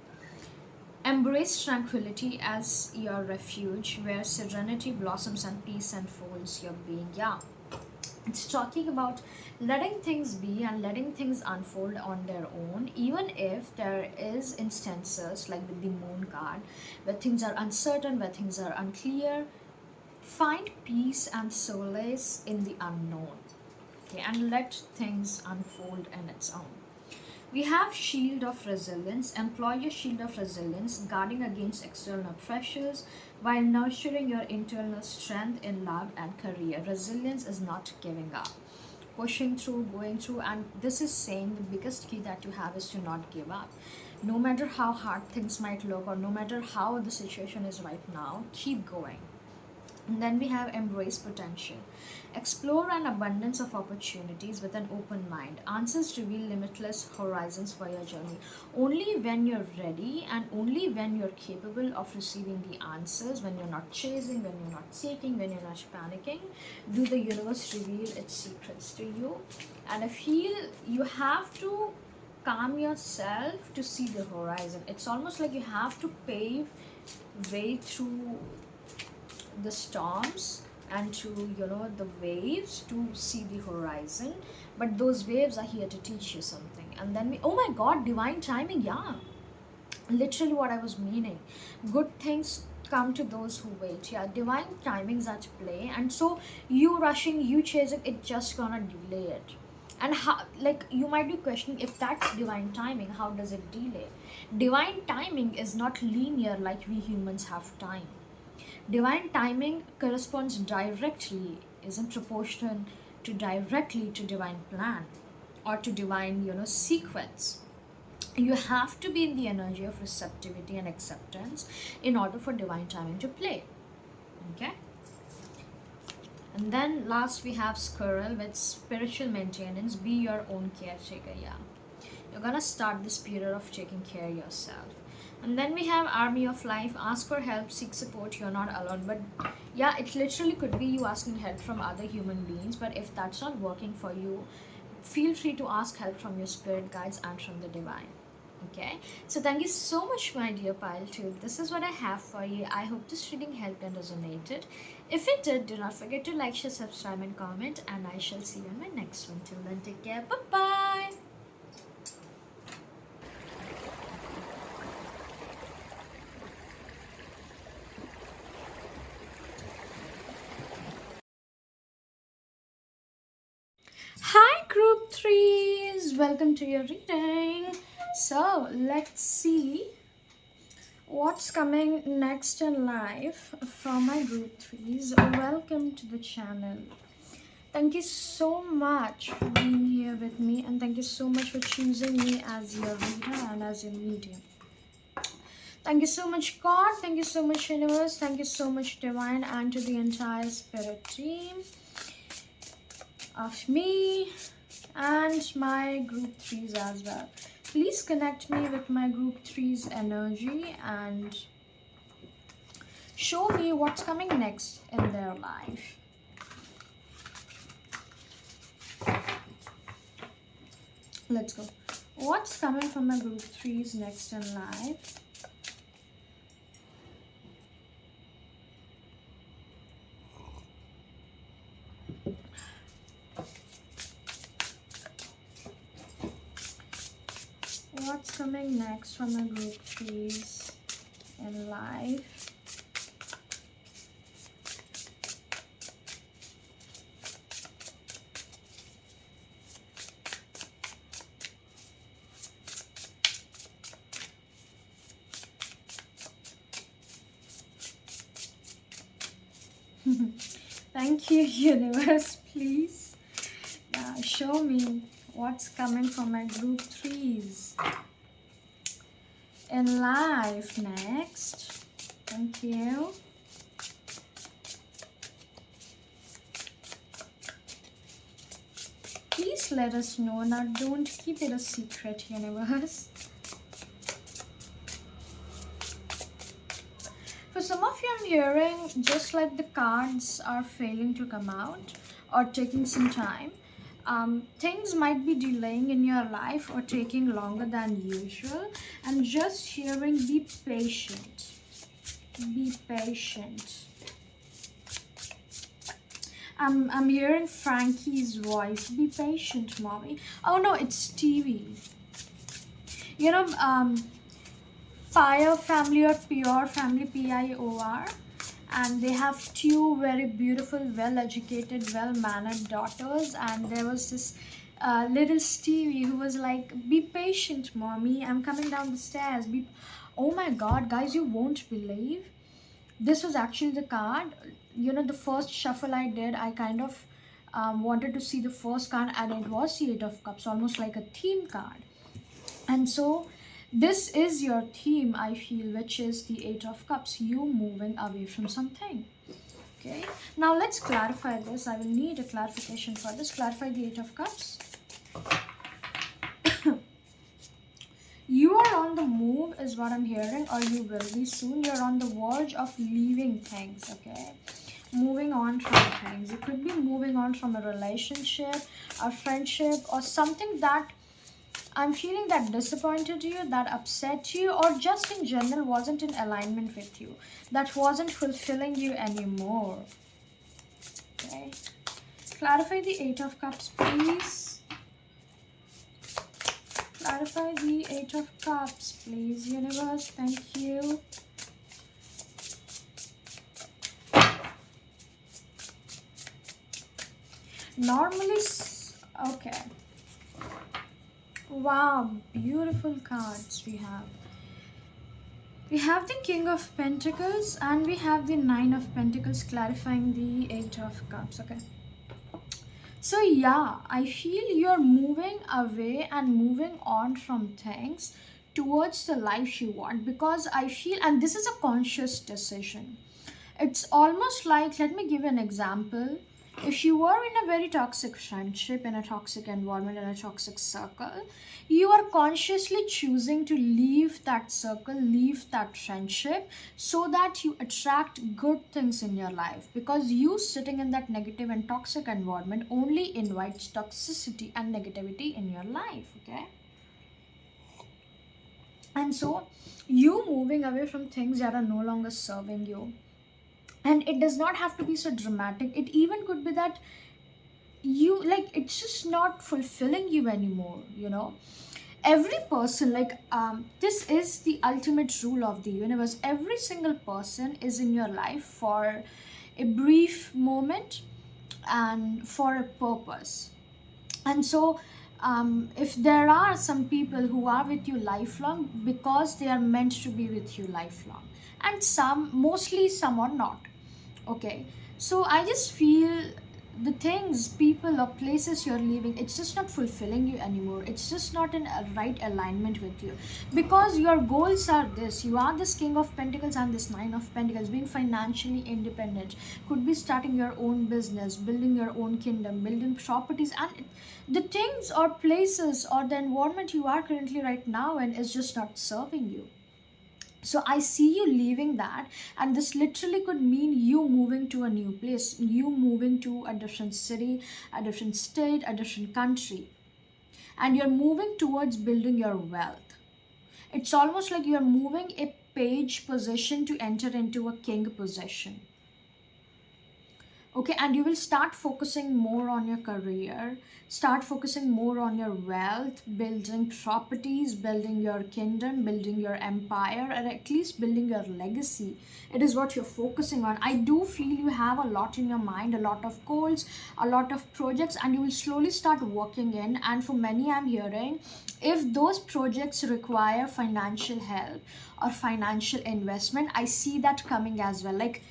Embrace tranquility as your refuge, where serenity blossoms and peace enfolds your being. Yeah, it's talking about letting things be and letting things unfold on their own, even if there is instances like with the moon card, where things are uncertain, where things are unclear. Find peace and solace in the unknown. Okay, and let things unfold in its own. We have shield of resilience. Employ your shield of resilience, guarding against external pressures while nurturing your internal strength in love and career. Resilience is not giving up, pushing through, going through, and this is saying the biggest key that you have is to not give up. No matter how hard things might look, or no matter how the situation is right now, keep going. And then we have embrace potential. Explore an abundance of opportunities with an open mind. Answers reveal limitless horizons for your journey. Only when you're ready, and only when you're capable of receiving the answers, when you're not chasing, when you're not seeking, when you're not panicking, do the universe reveal its secrets to you. And I feel you have to calm yourself to see the horizon. It's almost like you have to pave way through the storms and to, you know, the waves to see the horizon, but those waves are here to teach you something. And then we, oh my god, divine timing. Yeah, literally what I was meaning. Good things come to those who wait. Yeah, divine timings at play, and so you rushing, you chasing, it just gonna delay it. And how, like, you might be questioning, if that's divine timing, how does it delay? Divine timing is not linear like we humans have time. Divine timing corresponds directly, isn't proportional to directly to divine plan or to divine, you know, sequence. You have to be in the energy of receptivity and acceptance in order for divine timing to play. Okay? And then last we have squirrel with spiritual maintenance. Be your own caretaker. Yeah, you're gonna start this period of taking care of yourself. And then we have army of life. Ask for help, seek support, you're not alone. But yeah, it literally could be you asking help from other human beings, but if that's not working for you, feel free to ask help from your spirit guides and from the divine. Okay, so thank you so much, my dear pile 2. This is what I have for you. I hope this reading helped and resonated. If it did, do not forget to like, share, subscribe, and comment, and I shall see you in my next one. Till then, take care. Bye bye. Hi, group threes. Welcome to your reading. So let's see what's coming next in life from my group threes. Welcome to the channel. Thank you so much for being here with me, and thank you so much for choosing me as your reader and as your medium. Thank you so much, God. Thank you so much, Universe. Thank you so much, Divine, and to the entire Spirit team of me and my group threes as well. Please connect me with my group threes energy and show me what's coming next in their life. Let's go. What's coming from my group threes next in life? What's coming next from my group threes in life? Thank you, Universe. Please show me what's coming from my group threes in life next. Thank you. Please let us know. Now, don't keep it a secret, Universe. For some of you, I'm hearing just like the cards are failing to come out or taking some time. Things might be delaying in your life or taking longer than usual. I'm just hearing be patient. Be patient. I'm hearing Frankie's voice. Be patient, mommy. Oh no, it's Stevie. You know, Fire family or Pure family, PIOR, and they have two very beautiful, well-educated, well-mannered daughters. And there was this little Stevie who was like, "Be patient, mommy. I'm coming down the stairs." Oh my God, guys, you won't believe. This was actually the card. You know, the first shuffle I did, I kind of wanted to see the first card, and it was the Eight of Cups, almost like a theme card. And so this is your theme, I feel, which is the Eight of Cups, you moving away from something. Okay, now let's clarify this. I will need a clarification for this. Clarify the Eight of Cups. You are on the move is what I'm hearing, or you will be soon. You're on the verge of leaving things, okay? Moving on from things. It could be moving on from a relationship, a friendship, or something that I'm feeling that disappointed you, that upset you, or just in general wasn't in alignment with you, that wasn't fulfilling you anymore. Okay. Clarify the Eight of Cups, please. Clarify the Eight of Cups, please, Universe. Thank you. Normally, okay. Wow, beautiful cards we have. We have the King of Pentacles and we have the Nine of Pentacles, clarifying the Eight of Cups, okay? So yeah, I feel you're moving away and moving on from things towards the life you want, because I feel, and this is a conscious decision. It's almost like, let me give you an example. If you were in a very toxic friendship, in a toxic environment, in a toxic circle, you are consciously choosing to leave that circle, leave that friendship, so that you attract good things in your life. Because you sitting in that negative and toxic environment only invites toxicity and negativity in your life, okay? And so you moving away from things that are no longer serving you. And it does not have to be so dramatic. It even could be that you, like, it's just not fulfilling you anymore, you know. Every person, like, this is the ultimate rule of the universe. Every single person is in your life for a brief moment and for a purpose. And so if there are some people who are with you lifelong, because they are meant to be with you lifelong, and some, mostly some are not. Okay, so I just feel the things, people, or places you're leaving, it's just not fulfilling you anymore. It's just not in a right alignment with you, because your goals are this. You are this King of Pentacles and this Nine of Pentacles, being financially independent, could be starting your own business, building your own kingdom, building properties, and the things or places or the environment you are currently right now in is just not serving you. So I see you leaving that, and this literally could mean you moving to a new place, you moving to a different city, a different state, a different country, and you're moving towards building your wealth. It's almost like you're moving a page position to enter into a king position. Okay, and you will start focusing more on your career, start focusing more on your wealth, building properties, building your kingdom, building your empire, or at least building your legacy. It is what you're focusing on. I do feel you have a lot in your mind, a lot of goals, a lot of projects, and you will slowly start working in. And for many, I'm hearing, if those projects require financial help or financial investment, I see that coming as well. Like,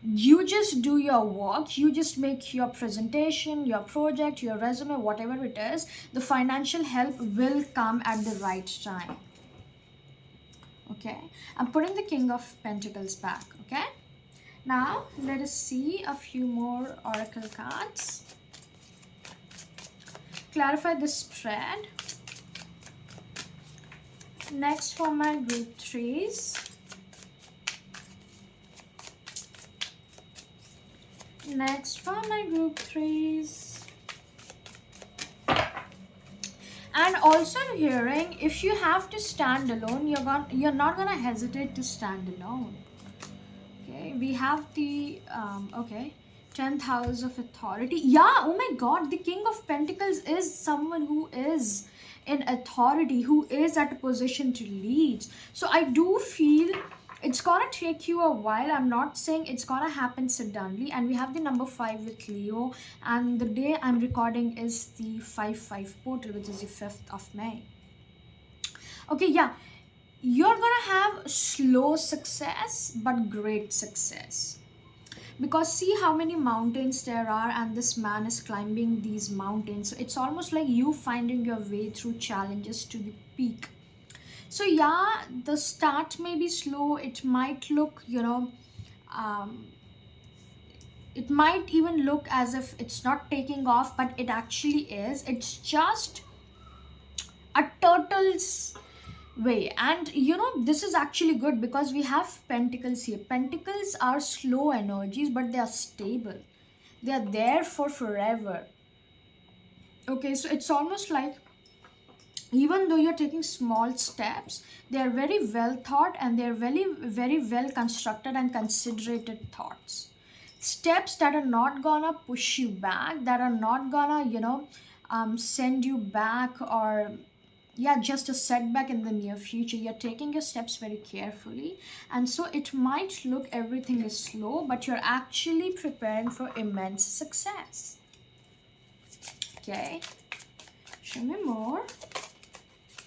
you just do your work, you just make your presentation, your project, your resume, whatever it is, the financial help will come at the right time. Okay, I'm putting the King of Pentacles back. Okay, now let us see a few more oracle cards. Clarify the spread. Next, for my group threes. Next, for my group threes. And also I'm hearing, if you have to stand alone, you're not gonna hesitate to stand alone. Okay, we have the okay, 10th house of authority. Yeah, oh my god, the King of Pentacles is someone who is in authority, who is at a position to lead. So I do feel it's gonna take you a while. I'm not saying it's gonna happen suddenly. And we have the number 5 with Leo, and the day I'm recording is the 5/5 portal, which is the 5th of May. Okay, yeah, you're gonna have slow success but great success, because see how many mountains there are, and this man is climbing these mountains. So it's almost like you finding your way through challenges to the peak. So yeah, the start may be slow. It might look, um, it might even look as if it's not taking off, but it actually is. It's just a turtle's way. And this is actually good, because we have pentacles here. Pentacles are slow energies, but they are stable. They are there for forever. Okay, so it's almost like, even though you're taking small steps, they are very well thought, and they are very, very well constructed and considerated thoughts. Steps that are not gonna push you back, that are not gonna, send you back, or yeah, just a setback in the near future. You're taking your steps very carefully, and so it might look everything is slow, but you're actually preparing for immense success. Okay, show me more.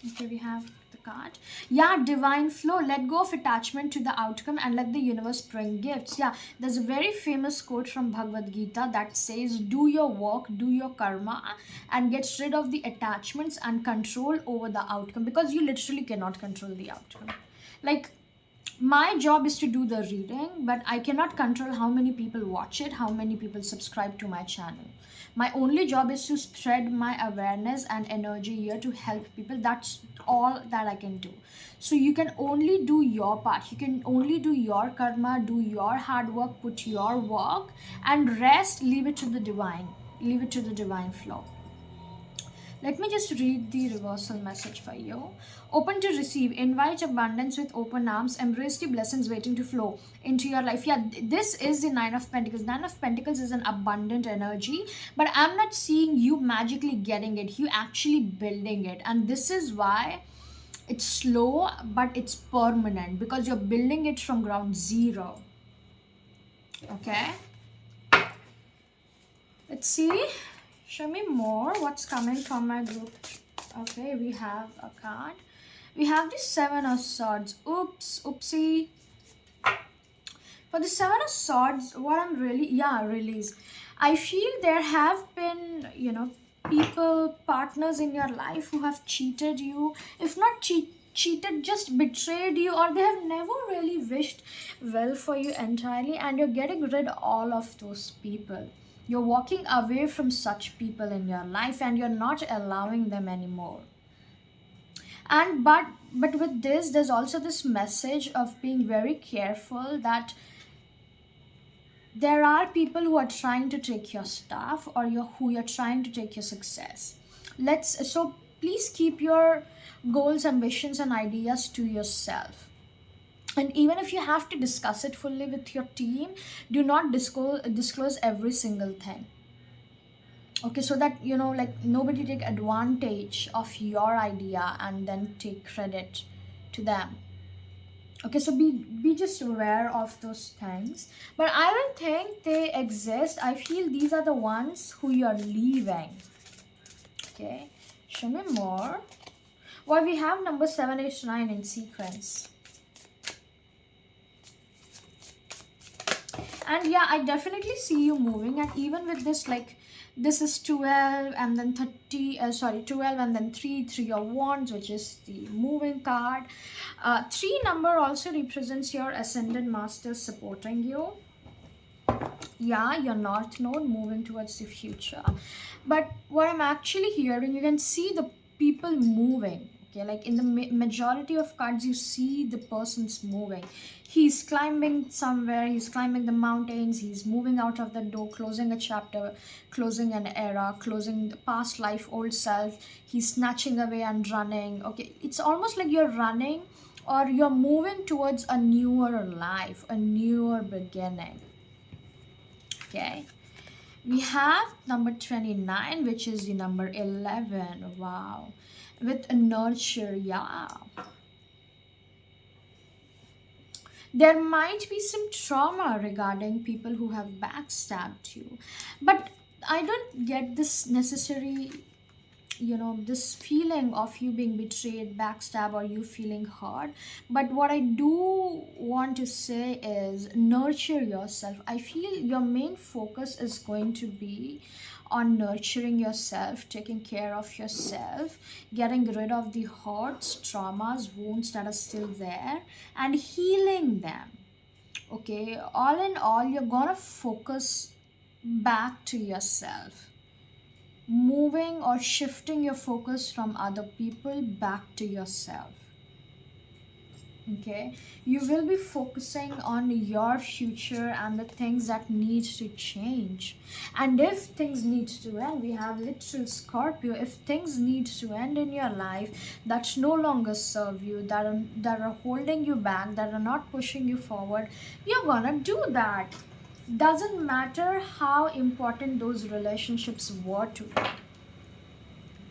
Okay, we have the card. Yeah, divine flow. Let go of attachment to the outcome and let the universe bring gifts. Yeah, there's a very famous quote from Bhagavad Gita that says, do your work, do your karma, and get rid of the attachments and control over the outcome, because you literally cannot control the outcome. Like, my job is to do the reading, but I cannot control how many people watch it, how many people subscribe to my channel. My only job is to spread my awareness and energy here to help people. That's all that I can do. So you can only do your part. You can only do your karma, do your hard work, put your work, and rest, leave it to the divine. Leave it to the divine flow. Let me just read the reversal message for you. Open to receive. Invite abundance with open arms. Embrace the blessings waiting to flow into your life. Yeah, this is the Nine of Pentacles. Nine of Pentacles is an abundant energy, but I'm not seeing you magically getting it. You actually building it. And this is why it's slow, but it's permanent, because you're building it from ground zero. Okay? Let's see. Show me more. What's coming from my group? Okay, we have a card. We have the Seven of Swords. Oops, oopsie. For the Seven of Swords, what I'm really, yeah, release. I feel there have been, people, partners in your life who have cheated you, if not cheated, just betrayed you, or they have never really wished well for you entirely, and you're getting rid of all of those people. You're walking away from such people in your life and you're not allowing them anymore. And but with this, there's also this message of being very careful that there are people who are trying to take your stuff, or who you're trying to take your success. So please keep your goals, ambitions and ideas to yourself. And even if you have to discuss it fully with your team, do not disclose every single thing. Okay, so that like nobody take advantage of your idea and then take credit to them. Okay, so be just aware of those things, but I don't think they exist. I feel these are the ones who you're leaving. Okay, show me more. Well, we have number 789 in sequence. And yeah, I definitely see you moving, and even with this, like, this is 12 and then 30, 12 and then 3 of wands, which is the moving card. 3 number also represents your ascendant masters supporting you. Yeah, your north node moving towards the future. But what I'm actually hearing, you can see the people moving. Okay, like in the majority of cards, you see the person's moving. He's climbing somewhere, he's climbing the mountains, he's moving out of the door, closing a chapter, closing an era, closing the past life, old self. He's snatching away and running. Okay, it's almost like you're running or you're moving towards a newer life, a newer beginning. Okay, we have number 29, which is the number 11. Wow, with a nurture. Yeah, there might be some trauma regarding people who have backstabbed you, but I don't get this necessary, this feeling of you being betrayed, backstab, or you feeling hurt. But what I do want to say is nurture yourself. I feel your main focus is going to be on nurturing yourself, taking care of yourself, getting rid of the hurts, traumas, wounds that are still there, and healing them. Okay, all in all, you're gonna focus back to yourself, moving or shifting your focus from other people back to yourself. Okay, you will be focusing on your future and the things that need to change. And if things need to end, we have literal Scorpio. If things need to end in your life that no longer serve you, that are holding you back, that are not pushing you forward, you're gonna do that. Doesn't matter how important those relationships were to you.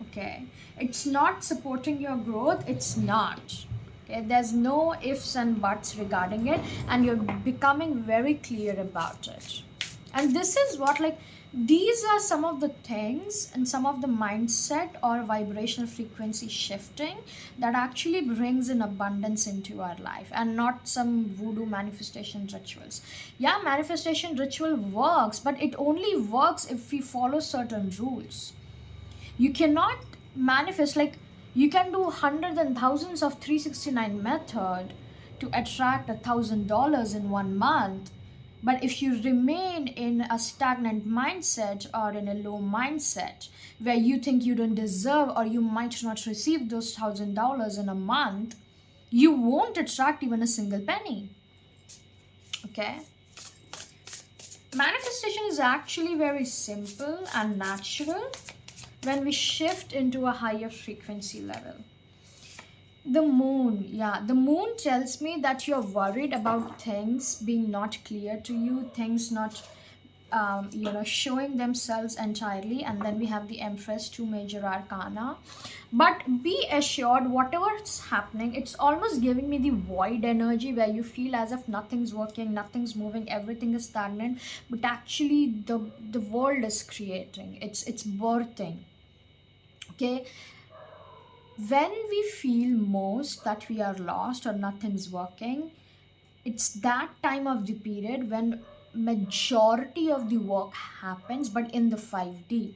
Okay, it's not supporting your growth, it's not. Okay, there's no ifs and buts regarding it, and you're becoming very clear about it. And this is what, like, these are some of the things and some of the mindset or vibrational frequency shifting that actually brings in abundance into our life, and not some voodoo manifestation rituals. Yeah, manifestation ritual works, but it only works if we follow certain rules. You cannot manifest, like, you can do hundreds and thousands of 369 method to attract $1,000 in 1 month, but if you remain in a stagnant mindset or in a low mindset where you think you don't deserve or you might not receive those $1,000 in a month, you won't attract even a single penny. Okay, manifestation is actually very simple and natural when we shift into a higher frequency level. The moon, yeah, the moon tells me that you're worried about things being not clear to you, things not showing themselves entirely. And then we have the Empress, 2 major arcana. But be assured, whatever's happening, it's almost giving me the void energy where you feel as if nothing's working, nothing's moving, everything is stagnant. But actually the world is creating, it's birthing. Okay, when we feel most that we are lost or nothing's working, it's that time of the period when majority of the work happens, but in the 5D.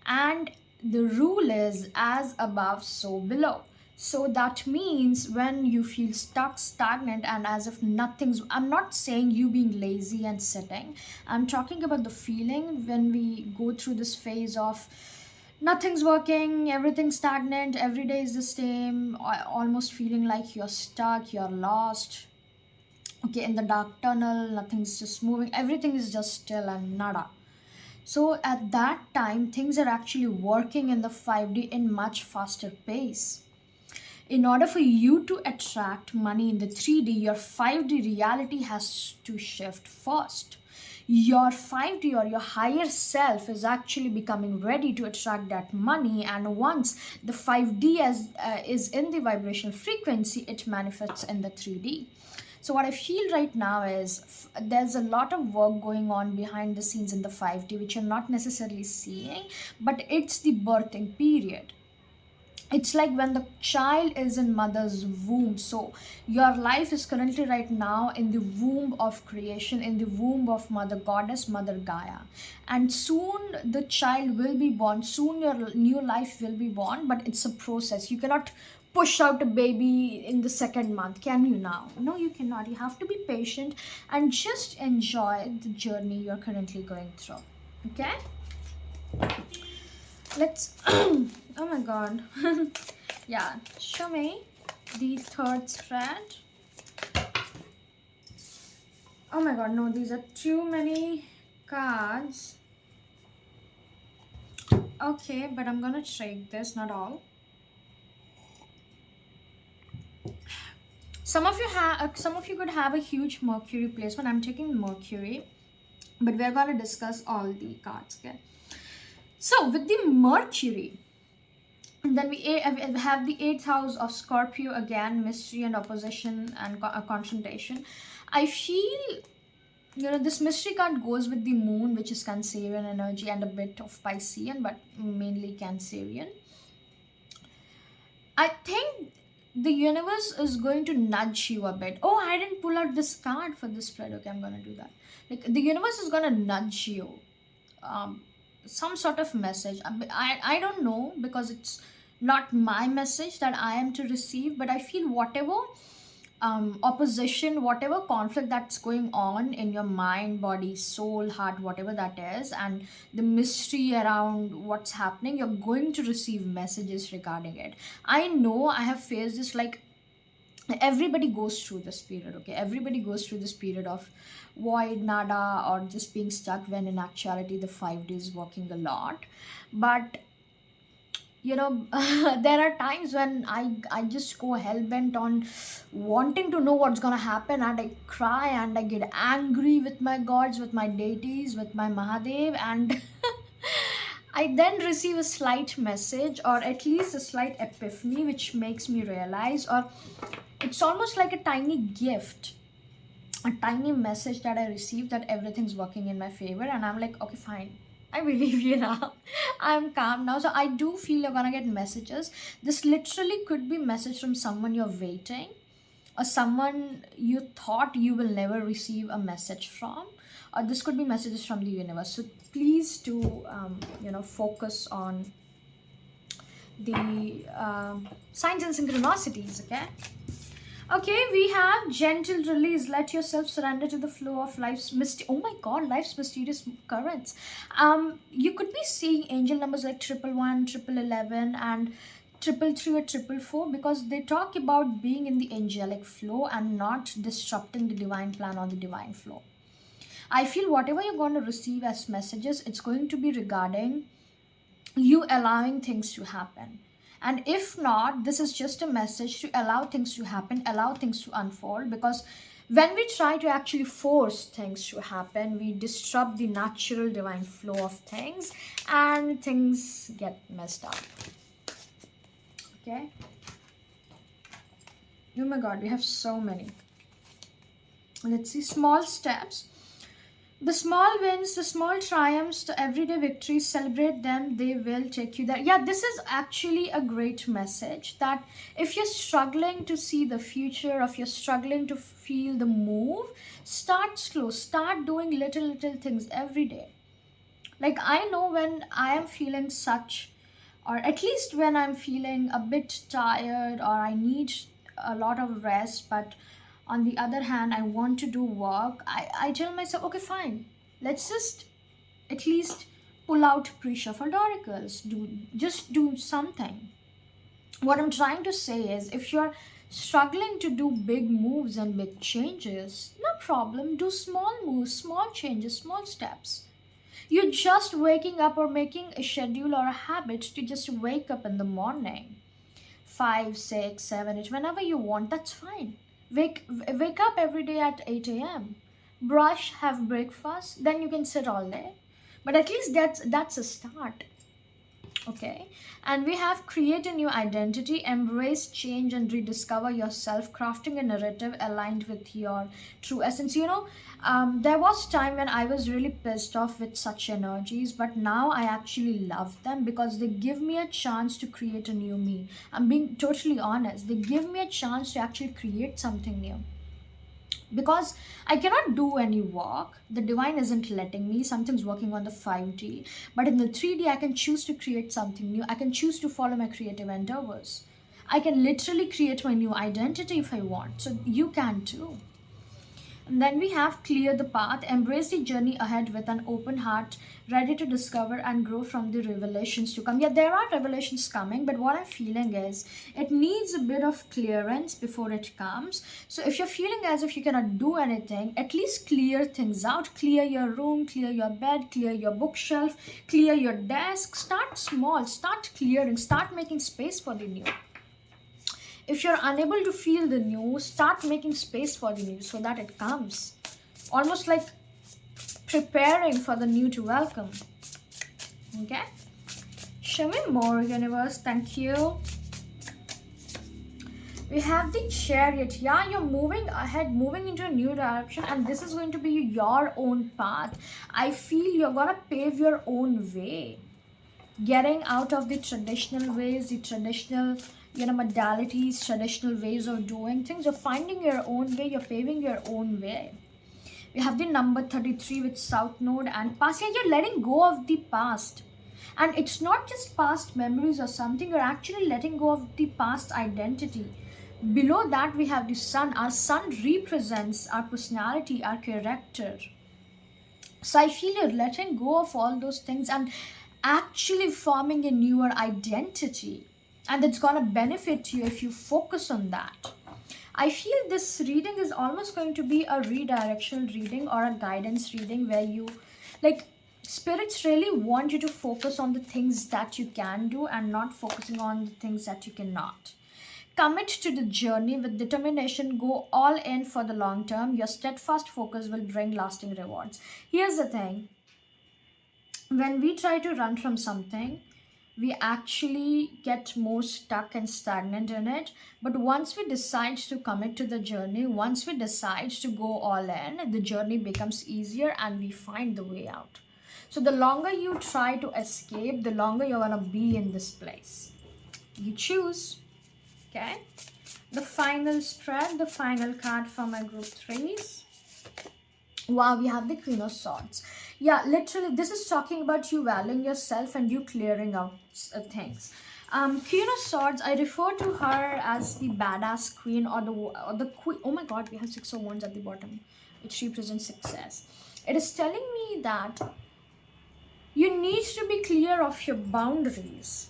And the rule is as above, so below. So that means when you feel stuck, stagnant, and as if nothing's, I'm not saying you being lazy and sitting, I'm talking about the feeling when we go through this phase of nothing's working, everything's stagnant, every day is the same, almost feeling like you're stuck, you're lost, okay, in the dark tunnel, nothing's just moving, everything is just still and nada. So at that time, things are actually working in the 5D in much faster pace. In order for you to attract money in the 3D, your 5D reality has to shift first. Your 5D or your higher self is actually becoming ready to attract that money, and once the 5D is in the vibrational frequency, it manifests in the 3D. So what I feel right now is there's a lot of work going on behind the scenes in the 5D which you're not necessarily seeing, but it's the birthing period. It's like when the child is in mother's womb. So your life is currently right now in the womb of creation, in the womb of mother goddess, Mother Gaia. And soon the child will be born, soon your new life will be born, but it's a process. You cannot push out a baby in the second month, can you now? No, you cannot. You have to be patient and just enjoy the journey you're currently going through. Okay, let's oh my god. Yeah, show me the third thread. Oh my god, no, these are too many cards. Okay, but I'm gonna take this, not all. Some of you could have a huge Mercury placement. I'm taking Mercury, but we're gonna discuss all the cards. Okay, so with the Mercury, and then we have the 8th house of Scorpio again, mystery and opposition and confrontation. I feel, this mystery card goes with the moon, which is Cancerian energy, and a bit of Piscean, but mainly Cancerian. I think the universe is going to nudge you a bit. Oh, I didn't pull out this card for this spread. Okay, I'm gonna do that. Like the universe is gonna nudge you, some sort of message. I don't know, because it's not my message that I am to receive, but I feel whatever opposition, whatever conflict that's going on in your mind, body, soul, heart, whatever that is, and the mystery around what's happening, you're going to receive messages regarding it. I know I have faced this, like everybody goes through this period, okay? Everybody goes through this period of void, nada, or just being stuck, when in actuality the 5D is working a lot. But there are times when I just go hell-bent on wanting to know what's gonna happen, and I cry and I get angry with my gods, with my deities, with my Mahadev, and I then receive a slight message, or at least a slight epiphany, which makes me realize, or it's almost like a tiny gift, a tiny message that I received, that everything's working in my favor, and I'm like, okay, fine, I believe you now. I'm calm now. So I do feel you're gonna get messages. This literally could be message from someone you're waiting, or someone you thought you will never receive a message from, or this could be messages from the universe. So please do focus on the signs and synchronicities. Okay, we have gentle release. Let yourself surrender to the flow of life's life's mysterious currents. You could be seeing angel numbers like 111, 1111, and 333 or 444, because they talk about being in the angelic flow and not disrupting the divine plan or the divine flow. I feel whatever you're going to receive as messages, it's going to be regarding you allowing things to happen. And if not, this is just a message to allow things to happen, allow things to unfold, because when we try to actually force things to happen, we disrupt the natural divine flow of things, and things get messed up. Okay, oh my god, we have so many. Let's see. Small steps. The small wins, the small triumphs, the everyday victories, celebrate them, they will take you there. Yeah, this is actually a great message that if you're struggling to see the future, if you're struggling to feel the move, start slow, start doing little things every day. Like, I know when I am feeling such, or at least when I'm feeling a bit tired or I need a lot of rest, but on the other hand, I want to do work, I tell myself, okay, fine, let's just at least pull out pre shuffled oracles, just do something. What I'm trying to say is, if you're struggling to do big moves and big changes, no problem, do small moves, small changes, small steps. You're just waking up or making a schedule or a habit to just wake up in the morning. 5, 6, 7, 8, whenever you want, that's fine. Wake up every day at 8 a.m. Brush, have breakfast, then you can sit all day. But at least that's a start. Okay, and we have create a new identity, embrace change, and rediscover yourself, crafting a narrative aligned with your true essence. There was time when I was really pissed off with such energies, but now I actually love them because they give me a chance to create a new me. I'm being totally honest, they give me a chance to actually create something new, because I cannot do any work. The divine isn't letting me. Something's working on the 5D. But in the 3D, I can choose to create something new. I can choose to follow my creative endeavors. I can literally create my new identity if I want. So you can too. And then we have clear the path, embrace the journey ahead with an open heart, ready to discover and grow from the revelations to come. Yeah, there are revelations coming, but what I'm feeling is it needs a bit of clearance before it comes. So if you're feeling as if you cannot do anything, at least clear things out. Clear your room, clear your bed, clear your bookshelf, clear your desk. Start small, start clearing, start making space for the new. If you're unable to feel the new, start making space for the new so that it comes. Almost like preparing for the new to welcome. Okay? Show me more, universe. Thank you. We have the chariot. Yeah, you're moving ahead, moving into a new direction, and this is going to be your own path. I feel you're gonna pave your own way, getting out of the traditional ways, the traditional modalities, traditional ways of doing things. You're finding your own way, you're paving your own way. We have the number 33 with South Node and past. Yeah, you're letting go of the past. And it's not just past memories or something, you're actually letting go of the past identity. Below that, we have the sun. Our sun represents our personality, our character. So I feel you're letting go of all those things and actually forming a newer identity. And it's going to benefit you if you focus on that. I feel this reading is almost going to be a redirectional reading or a guidance reading where you, like, spirits really want you to focus on the things that you can do and not focusing on the things that you cannot. Commit to the journey with determination, go all in for the long term. Your steadfast focus will bring lasting rewards. Here's the thing, when we try to run from something, we actually get more stuck and stagnant in it. But once we decide to commit to the journey, once we decide to go all in, the journey becomes easier and we find the way out. So the longer you try to escape, the longer you're going to be in this place. You choose. Okay, the final spread, the final card for my group threes. Wow, we have the Queen of Swords. Yeah, literally, this is talking about you valuing yourself and you clearing out things. Queen of Swords, I refer to her as the badass queen or the queen. Oh my god, we have 6 of Wands at the bottom, which represents success. It is telling me that you need to be clear of your boundaries.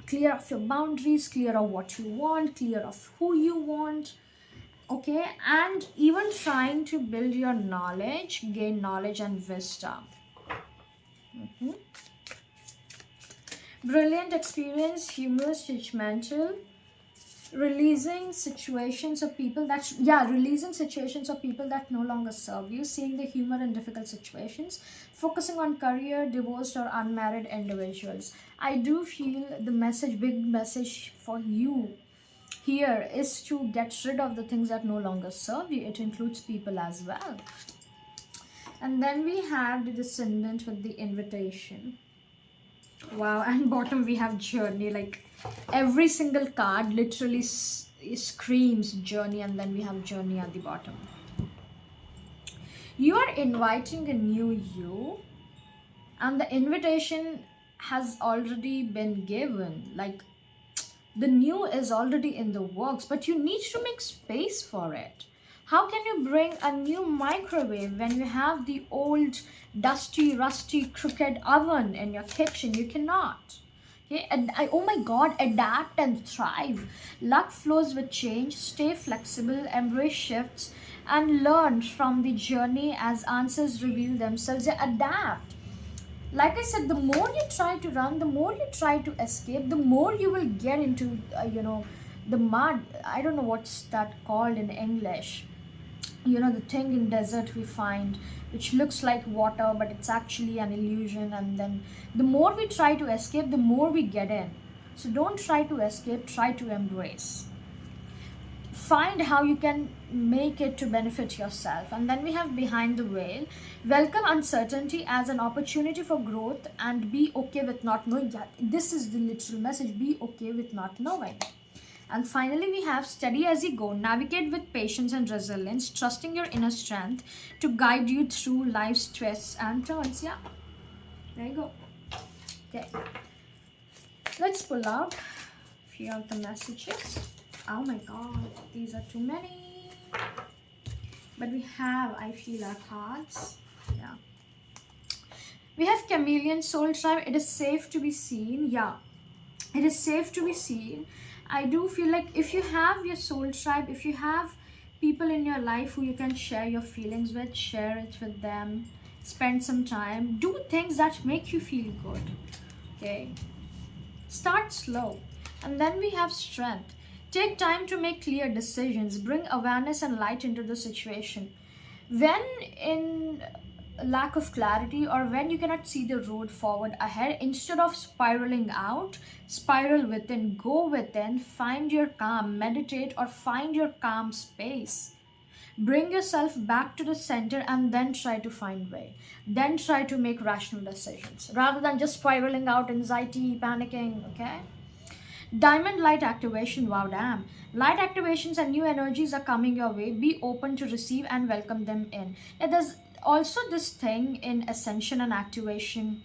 Clear of your boundaries, clear of what you want, clear of who you want. Okay, and even trying to build your knowledge, gain knowledge and wisdom. Brilliant experience, humorous, judgmental, releasing situations of people that releasing situations of people that no longer serve you, seeing the humor in difficult situations, focusing on career, divorced or unmarried individuals. I do feel the big message for you here is to get rid of the things that no longer serve you. It includes people as well. And then we have the Descendant with the Invitation. Wow, and bottom we have Journey. Like every single card literally screams journey, and then we have Journey at the bottom. You are inviting a new you, and the invitation has already been given. Like the new is already in the works, but you need to make space for it. How can you bring a new microwave when you have the old, dusty, rusty, crooked oven in your kitchen? You cannot. Okay, and oh my god, adapt and thrive. Luck flows with change, stay flexible, embrace shifts, and learn from the journey as answers reveal themselves. Adapt. Like I said, the more you try to run, the more you try to escape, the more you will get into the mud. I don't know what's that called in English. The thing in desert we find which looks like water, but it's actually an illusion. And then the more we try to escape, the more we get in. So don't try to escape, try to embrace. Find how you can make it to benefit yourself. And then we have Behind the Veil. Welcome uncertainty as an opportunity for growth, and be okay with not knowing. Yeah, this is the literal message: be okay with not knowing. And finally we have Steady as you go. Navigate with patience and resilience, trusting your inner strength to guide you through life's twists and turns. Yeah, there you go. Okay, let's pull out a few of the messages. Oh my god, these are too many. But we have, I feel, our cards. Yeah. We have Chameleon, Soul Tribe. It is safe to be seen. Yeah. It is safe to be seen. I do feel like if you have your soul tribe, if you have people in your life who you can share your feelings with, share it with them. Spend some time. Do things that make you feel good. Okay. Start slow. And then we have Strength. Take time to make clear decisions. Bring awareness and light into the situation. When in lack of clarity, or when you cannot see the road forward ahead, instead of spiraling out, spiral within. Go within, find your calm, meditate, or find your calm space. Bring yourself back to the center, and then try to find way. Then try to make rational decisions rather than just spiraling out, anxiety, panicking. Okay. Diamond light activation. Wow, damn. Light activations and new energies are coming your way. Be open to receive and welcome them in. And there's also this thing in ascension and activation,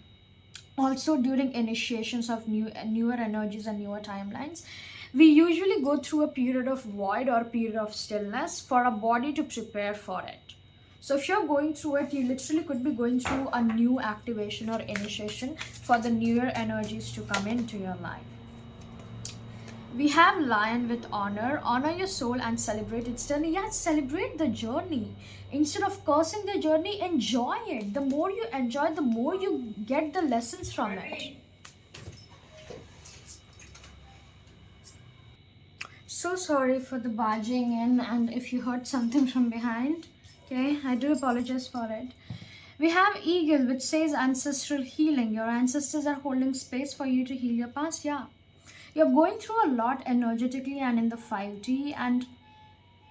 also during initiations of newer energies and newer timelines. We usually go through a period of void or period of stillness for our body to prepare for it. So if you're going through it, you literally could be going through a new activation or initiation for the newer energies to come into your life. We have Lion with Honor. Honor your soul and celebrate its journey. Yeah, celebrate the journey. Instead of cursing the journey, enjoy it. The more you enjoy, the more you get the lessons from it. So sorry for the barging in, and if you heard something from behind. Okay, I do apologize for it. We have Eagle, which says ancestral healing. Your ancestors are holding space for you to heal your past. Yeah. You're going through a lot energetically and in the 5D, and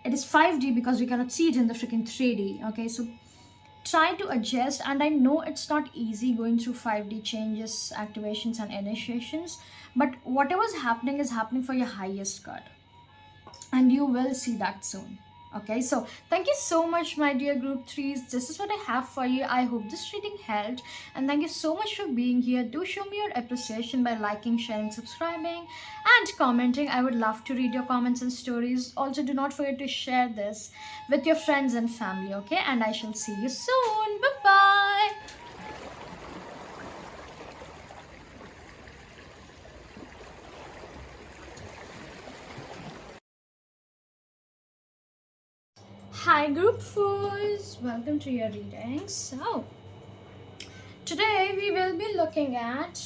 it is 5D because we cannot see it in the freaking 3D. Okay, so try to adjust, and I know it's not easy going through 5D changes, activations, and initiations, but whatever's happening is happening for your highest good, and you will see that soon. Okay, so thank you so much, my dear group 3s. This is what I have for you. I hope this reading helped, and thank you so much for being here. Do show me your appreciation by liking, sharing, subscribing, and commenting. I would love to read your comments and stories. Also, do not forget to share this with your friends and family. Okay, and I shall see you soon. Bye bye. Hi group 4s, welcome to your reading. So today we will be looking at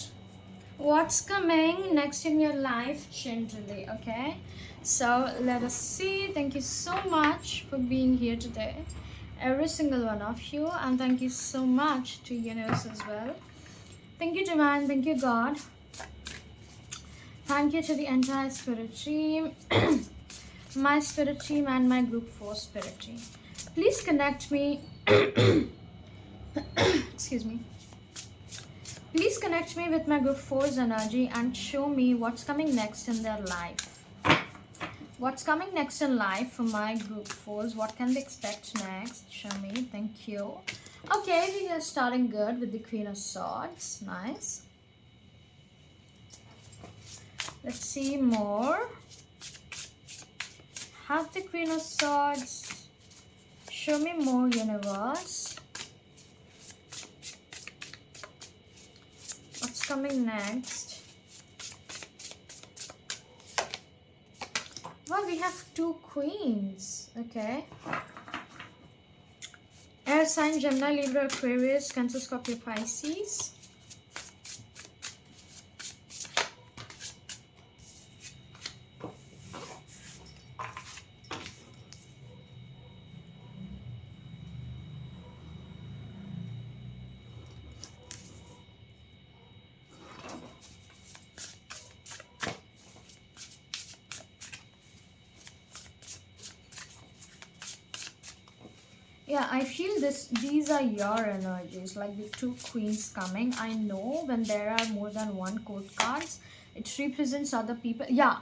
what's coming next in your life generally. Okay, so let us see. Thank you so much for being here today, every single one of you, and thank you so much to universe as well. Thank you, Divine. Thank you, God. Thank you to the entire spirit team. My spirit team and my group 4 spirit team. Please connect me excuse me. Please connect me with my group 4's energy and show me what's coming next in their life. What's coming next in life for my group 4's? What can they expect next? Show me. Thank you. Okay, we are starting good with the Queen of Swords. Nice. Let's see more. Have the Queen of Swords. Show me more, universe. What's coming next? Well, we have 2 queens. Okay. Air sign, Gemini, Libra, Aquarius, Cancer, Scorpio, Pisces. Yeah, I feel these are your energies, like the 2 queens coming. I know when there are more than 1 court cards, it represents other people. Yeah,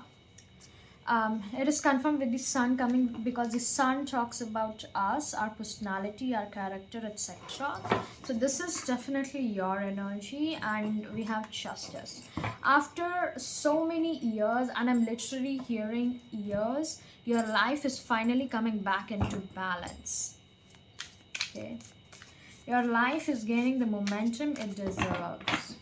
it is confirmed with the sun coming, because the sun talks about us, our personality, our character, etc. So this is definitely your energy, and we have justice. After so many years, and I'm literally hearing years, your life is finally coming back into balance. Okay, your life is gaining the momentum it deserves.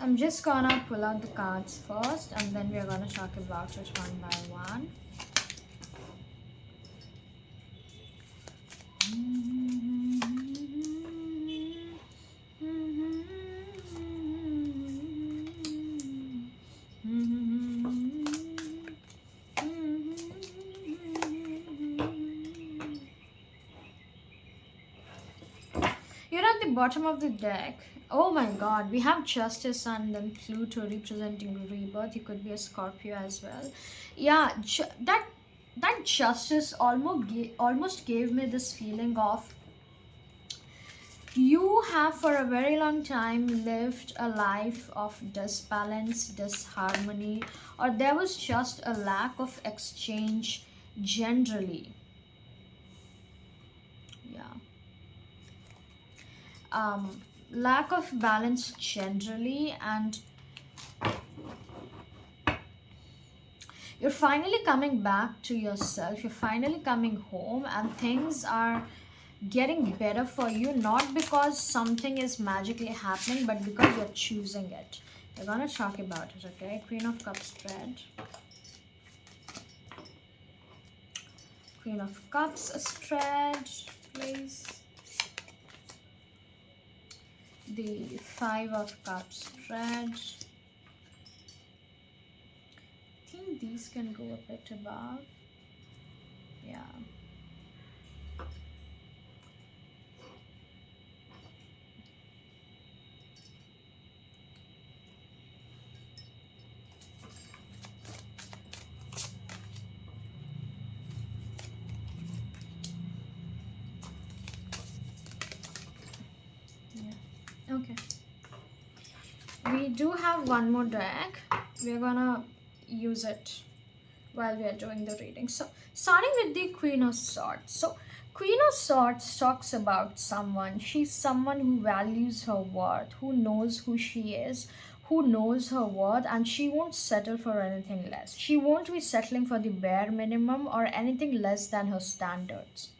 I'm just gonna pull out the cards first, and then we're gonna talk about it one by one. You're at the bottom of the deck. Oh my god, we have Justice and then Pluto representing rebirth. You could be a Scorpio as well. Yeah, that Justice almost gave me this feeling of, you have for a very long time lived a life of disbalance, disharmony, or there was just a lack of exchange generally. Yeah. Lack of balance generally, and you're finally coming back to yourself. You're finally coming home, and things are getting better for you, not because something is magically happening, but because you're choosing it. We're gonna talk about it. Okay, Queen of Cups spread. Queen of Cups spread, please. The 5 of Cups spread. I think these can go a bit above. Yeah. Okay, we do have one more deck. We're gonna use it while we are doing the reading. So starting with the Queen of Swords. So Queen of Swords talks about someone. She's someone who values her worth, who knows who she is, who knows her worth, and she won't settle for anything less. She won't be settling for the bare minimum or anything less than her standards.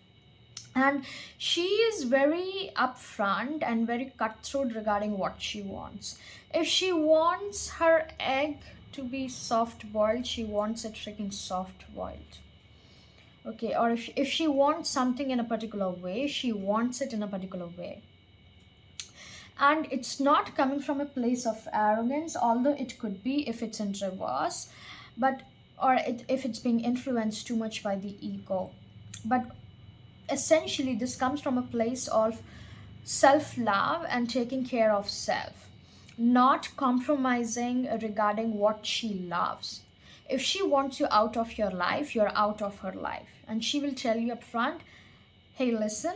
And she is very upfront and very cutthroat regarding what she wants. If she wants her egg to be soft boiled, she wants it freaking soft boiled. Okay, or if she wants something in a particular way, she wants it in a particular way. And it's not coming from a place of arrogance, although it could be if it's in reverse, but if it's being influenced too much by the ego. But essentially this comes from a place of self-love and taking care of self, not compromising regarding what she loves. If she wants you out of your life, you're out of her life, and she will tell you up front, Hey, listen,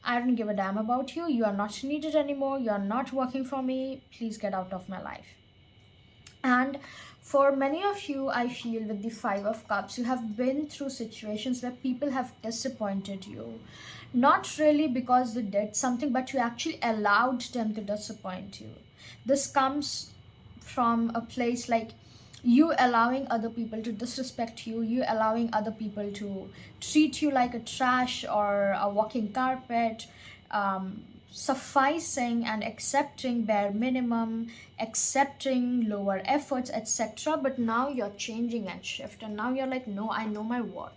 I don't give a damn about you. You are not needed anymore. You are not working for me. Please get out of my life. And for many of you, I feel with the Five of Cups, you have been through situations where people have disappointed you. Not really because they did something, but you actually allowed them to disappoint you. This comes from a place like you allowing other people to disrespect you, you allowing other people to treat you like a trash or a walking carpet, sufficing and accepting bare minimum, accepting lower efforts, etc. But now you're changing and shift, and now you're like, no, I know my worth.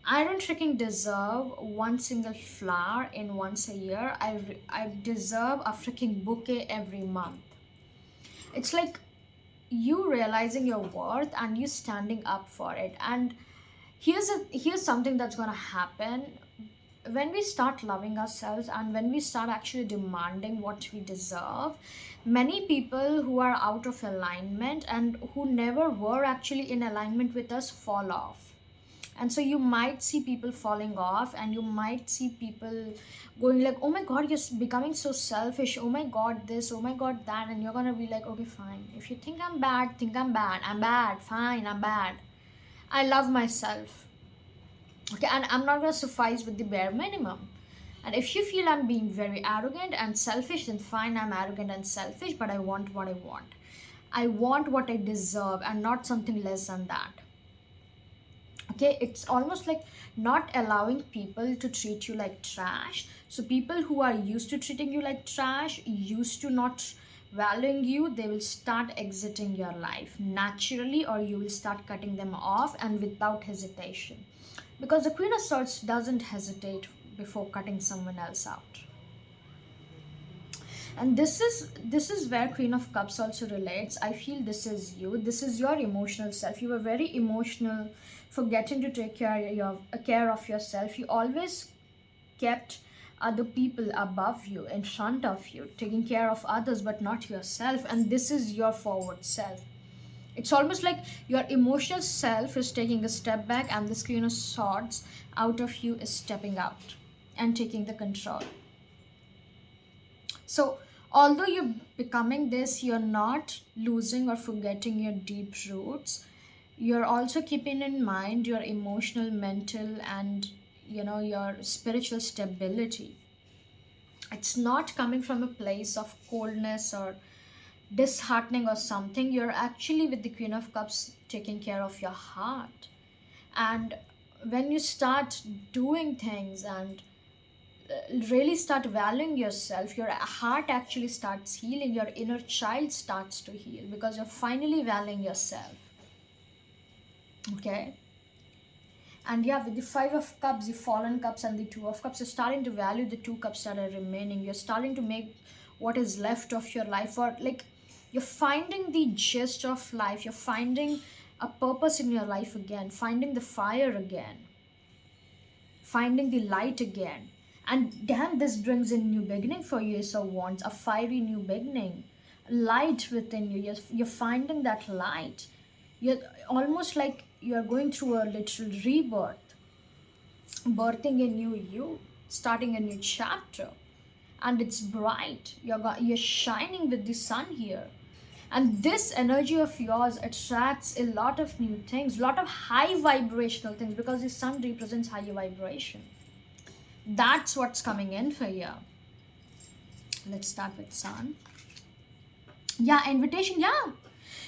I don't freaking deserve one single flower in once a year. I deserve a freaking bouquet every month. It's like you realizing your worth and you standing up for it. And here's something that's going to happen when we start loving ourselves and when we start actually demanding what we deserve. Many people who are out of alignment and who never were actually in alignment with us fall off. And so you might see people falling off, and you might see people going like, oh my god, you're becoming so selfish, oh my god this, oh my god that. And you're gonna be like, okay, fine, if you think I'm bad, think I'm bad, I'm bad, fine, I'm bad. I love myself, okay, and I'm not gonna suffice with the bare minimum. And if you feel I'm being very arrogant and selfish, then fine, I'm arrogant and selfish, but I want what I want. I want what I deserve and not something less than that. Okay, it's almost like not allowing people to treat you like trash. So people who are used to treating you like trash, used to not valuing you, they will start exiting your life naturally, or you will start cutting them off and without hesitation, because the Queen of Swords doesn't hesitate before cutting someone else out. And this is where Queen of Cups also relates. I feel this is you, this is your emotional self. You were very emotional, forgetting to take care of yourself. You always kept other people above you, in front of you, taking care of others but not yourself. And this is your forward self. It's almost like your emotional self is taking a step back, and this Queen of Swords out of you is stepping out and taking the control. So, although you're becoming this, you're not losing or forgetting your deep roots. You're also keeping in mind your emotional, mental, and your spiritual stability. It's not coming from a place of coldness or disheartening or something. You're actually, with the Queen of Cups, taking care of your heart. And when you start doing things and really start valuing yourself, your heart actually starts healing, your inner child starts to heal, because you're finally valuing yourself. Okay. And yeah, with the Five of Cups, the Fallen Cups, and the Two of Cups, you're starting to value the two cups that are remaining. You're starting to make what is left of your life, or like you're finding the gist of life. You're finding a purpose in your life again, finding the fire again, finding the light again. And damn, this brings in new beginning for you, so wants a fiery new beginning, light within you. You're finding that light. You're almost like you're going through a literal rebirth, birthing a new you, starting a new chapter. And it's bright. You're shining with the sun here. And this energy of yours attracts a lot of new things, a lot of high vibrational things, because the sun represents high vibration. That's what's coming in for you. Let's start with sun. Yeah, invitation. Yeah,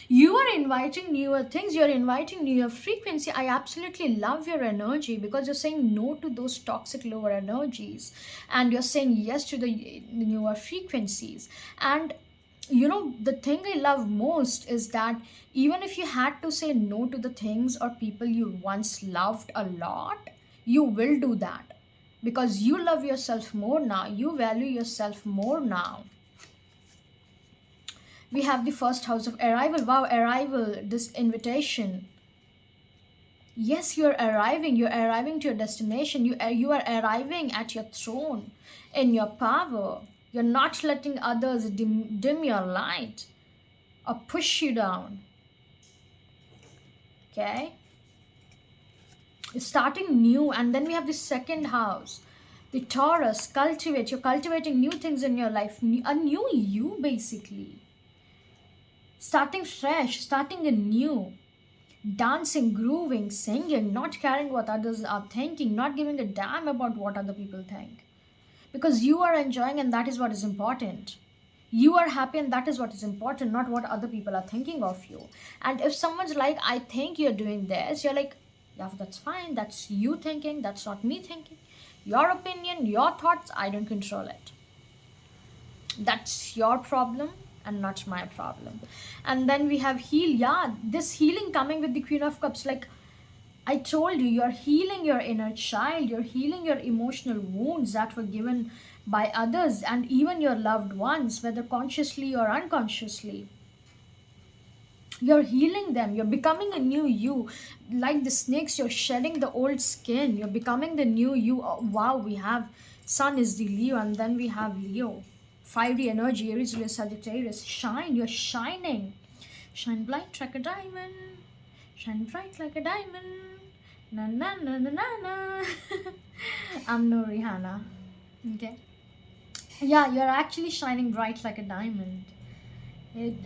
you are inviting newer things, you're inviting newer frequency. I absolutely love your energy, because you're saying no to those toxic lower energies, and you're saying yes to the newer frequencies. And the thing I love most is that even if you had to say no to the things or people you once loved a lot, you will do that, because you love yourself more now, you value yourself more now. We have the first house of arrival. Wow, arrival, this invitation. Yes, you're arriving to your destination. You are arriving at your throne, in your power. You're not letting others dim your light or push you down. Okay. starting new. And then we have the second house, the Taurus, cultivate. You're cultivating new things in your life, a new you basically. Starting fresh, starting anew, dancing, grooving, singing, not caring what others are thinking, not giving a damn about what other people think. Because you are enjoying, and that is what is important. You are happy, and that is what is important, not what other people are thinking of you. And if someone's like, I think you're doing this, you're like, yeah, that's fine. That's you thinking. That's not me thinking. Your opinion, your thoughts, I don't control it. That's your problem and not my problem. And then we have heal. Yeah, this healing coming with the Queen of Cups. Like I told you, you're healing your inner child, you're healing your emotional wounds that were given by others and even your loved ones, whether consciously or unconsciously. You're healing them, you're becoming a new you. Like the snakes, you're shedding the old skin, you're becoming the new you. Oh, wow, we have Sun is the Leo, and then we have Leo. 5D energy, Aries, Leo, Sagittarius. Shine, you're shining. Shine bright like a diamond. Shine bright like a diamond. Na na na na na na. I'm no Rihanna. Okay. Yeah, you're actually shining bright like a diamond.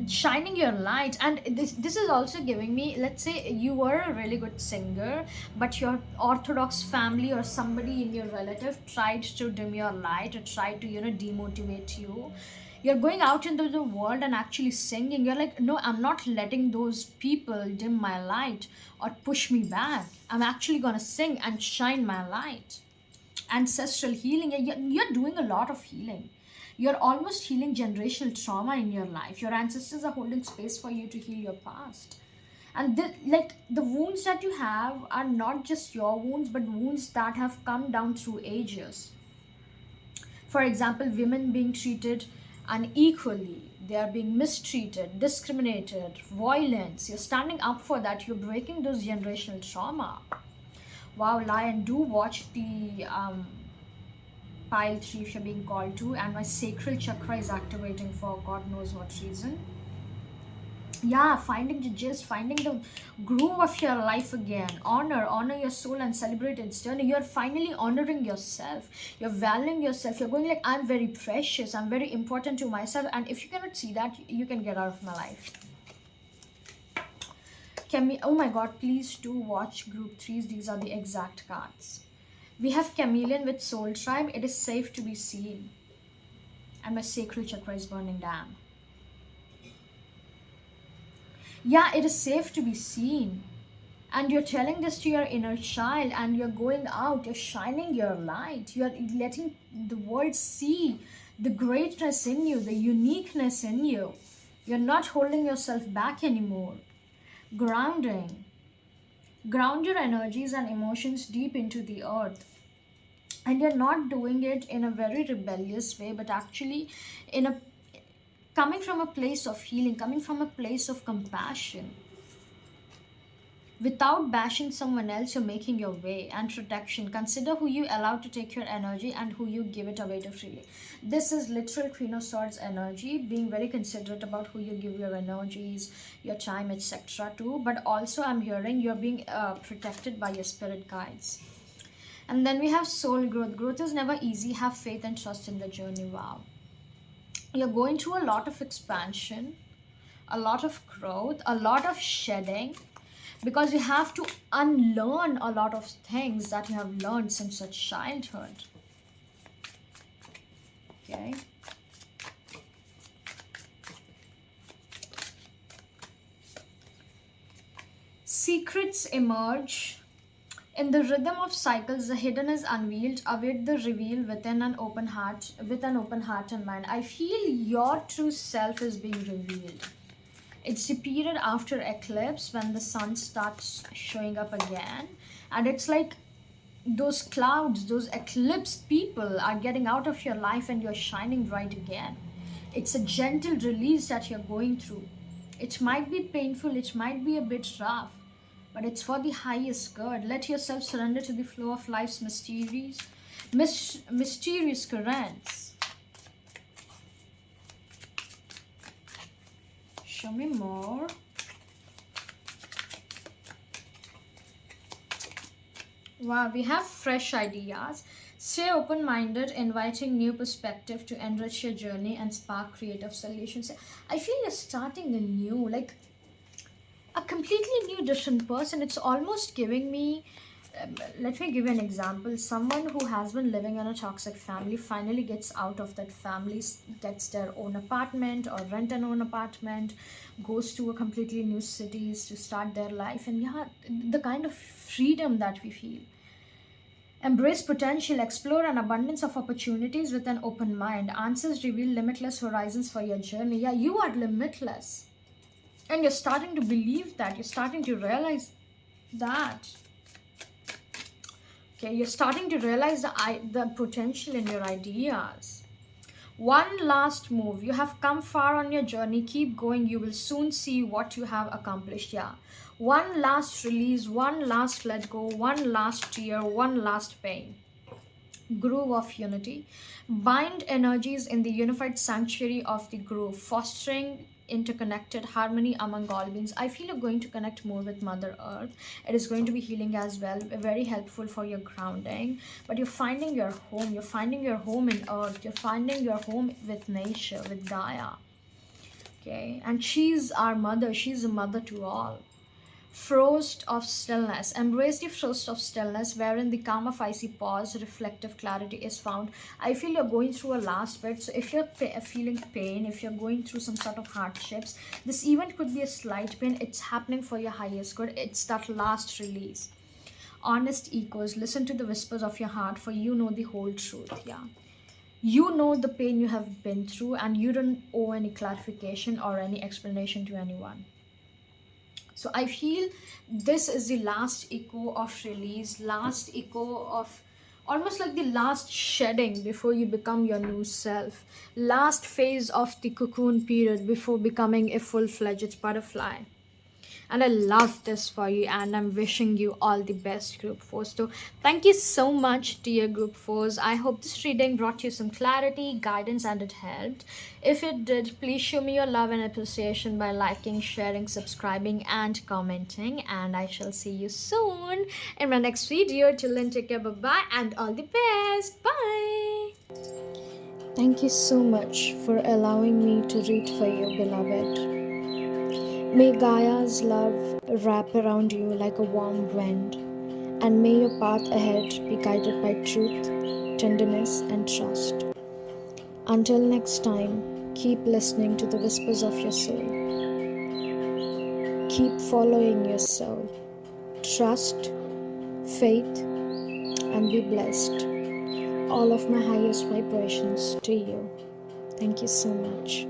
Shining your light. And this is also giving me, let's say you were a really good singer, but your orthodox family or somebody in your relative tried to dim your light or tried to, demotivate you. You're going out into the world and actually singing. You're like, no, I'm not letting those people dim my light or push me back. I'm actually gonna sing and shine my light. Ancestral healing. You're doing a lot of healing. You're almost healing generational trauma in your life. Your ancestors are holding space for you to heal your past. And the wounds that you have are not just your wounds, but wounds that have come down through ages. For example, women being treated unequally, they are being mistreated, discriminated, violence. You're standing up for that. You're breaking those generational trauma. Wow, Lion, do watch the pile 3 if you're being called to, and my sacral chakra is activating for God knows what reason. Yeah, finding the gist, finding the groove of your life again. Honor your soul and celebrate its journey. You're finally honoring yourself. You're valuing yourself. You're going like, I'm very precious. I'm very important to myself. And if you cannot see that, you can get out of my life. Oh my God, please do watch group 3s. These are the exact cards. We have Chameleon with Soul Tribe. It is safe to be seen. And my sacral chakra is burning down. Yeah, it is safe to be seen. And you're telling this to your inner child, and you're going out, you're shining your light. You're letting the world see the greatness in you, the uniqueness in you. You're not holding yourself back anymore. Grounding. Ground your energies and emotions deep into the earth. And you're not doing it in a very rebellious way, but actually in a coming from a place of healing, coming from a place of compassion. Without bashing someone else, you're making your way. And protection. Consider who you allow to take your energy and who you give it away to freely. This is literal Queen of Swords energy, being very considerate about who you give your energies, your time, etc. to. But also I'm hearing you're being protected by your spirit guides. And then we have soul growth. Growth is never easy. Have faith and trust in the journey. Wow. You're going through a lot of expansion, a lot of growth, a lot of shedding, because you have to unlearn a lot of things that you have learned since your childhood. Okay. Secrets emerge. In the rhythm of cycles, the hidden is unveiled. Await the reveal within an open heart, with an open heart and mind. I feel your true self is being revealed. It's the period after eclipse when the sun starts showing up again. And it's like those clouds, those eclipse people are getting out of your life and you're shining bright again. It's a gentle release that you're going through. It might be painful, it might be a bit rough, but it's for the highest good. Let yourself surrender to the flow of life's mysterious currents. Show me more. Wow, we have fresh ideas. Stay open minded, inviting new perspective to enrich your journey and spark creative solutions. I feel you're starting a new, like a completely new, different person. It's almost giving me. Let me give you an example. Someone who has been living in a toxic family finally gets out of that family, gets their own apartment or rent an own apartment, goes to a completely new cities to start their life. And yeah, the kind of freedom that we feel. Embrace potential, explore an abundance of opportunities with an open mind. Answers reveal limitless horizons for your journey. Yeah, you are limitless. And you're starting to believe that. You're starting to realize that. Okay, you're starting to realize the potential in your ideas. One last move. You have come far on your journey. Keep going. You will soon see what you have accomplished. Yeah. One last release, one last let go, one last tear, one last pain. Groove of unity. Bind energies in the unified sanctuary of the groove, fostering interconnected harmony among all beings. I feel you're going to connect more with Mother Earth. It is going to be healing as well, very helpful for your grounding. But you're finding your home. You're finding your home in Earth. You're finding your home with nature, with Gaia. Okay, and she's our mother. She's a mother to all. Frost of stillness. Embrace the frost of stillness, wherein the calm of icy pause, reflective clarity is found. I feel you're going through a last bit. So if you're feeling pain, if you're going through some sort of hardships, this event could be a slight pain. It's happening for your highest good. It's that last release. Honest echoes. Listen to the whispers of your heart, for you know the whole truth. Yeah. You know the pain you have been through, and you don't owe any clarification or any explanation to anyone. So I feel this is the last echo of release, last echo of almost like the last shedding before you become your new self, last phase of the cocoon period before becoming a full-fledged butterfly. And I love this for you, and I'm wishing you all the best, Group 4. So, thank you so much, dear Group 4s. I hope this reading brought you some clarity, guidance, and it helped. If it did, please show me your love and appreciation by liking, sharing, subscribing, and commenting. And I shall see you soon in my next video. Till then, take care, bye bye, and all the best. Bye. Thank you so much for allowing me to read for you, beloved. May Gaia's love wrap around you like a warm wind, and may your path ahead be guided by truth, tenderness, and trust. Until next time, keep listening to the whispers of your soul. Keep following your soul. Trust, faith, and be blessed. All of my highest vibrations to you. Thank you so much.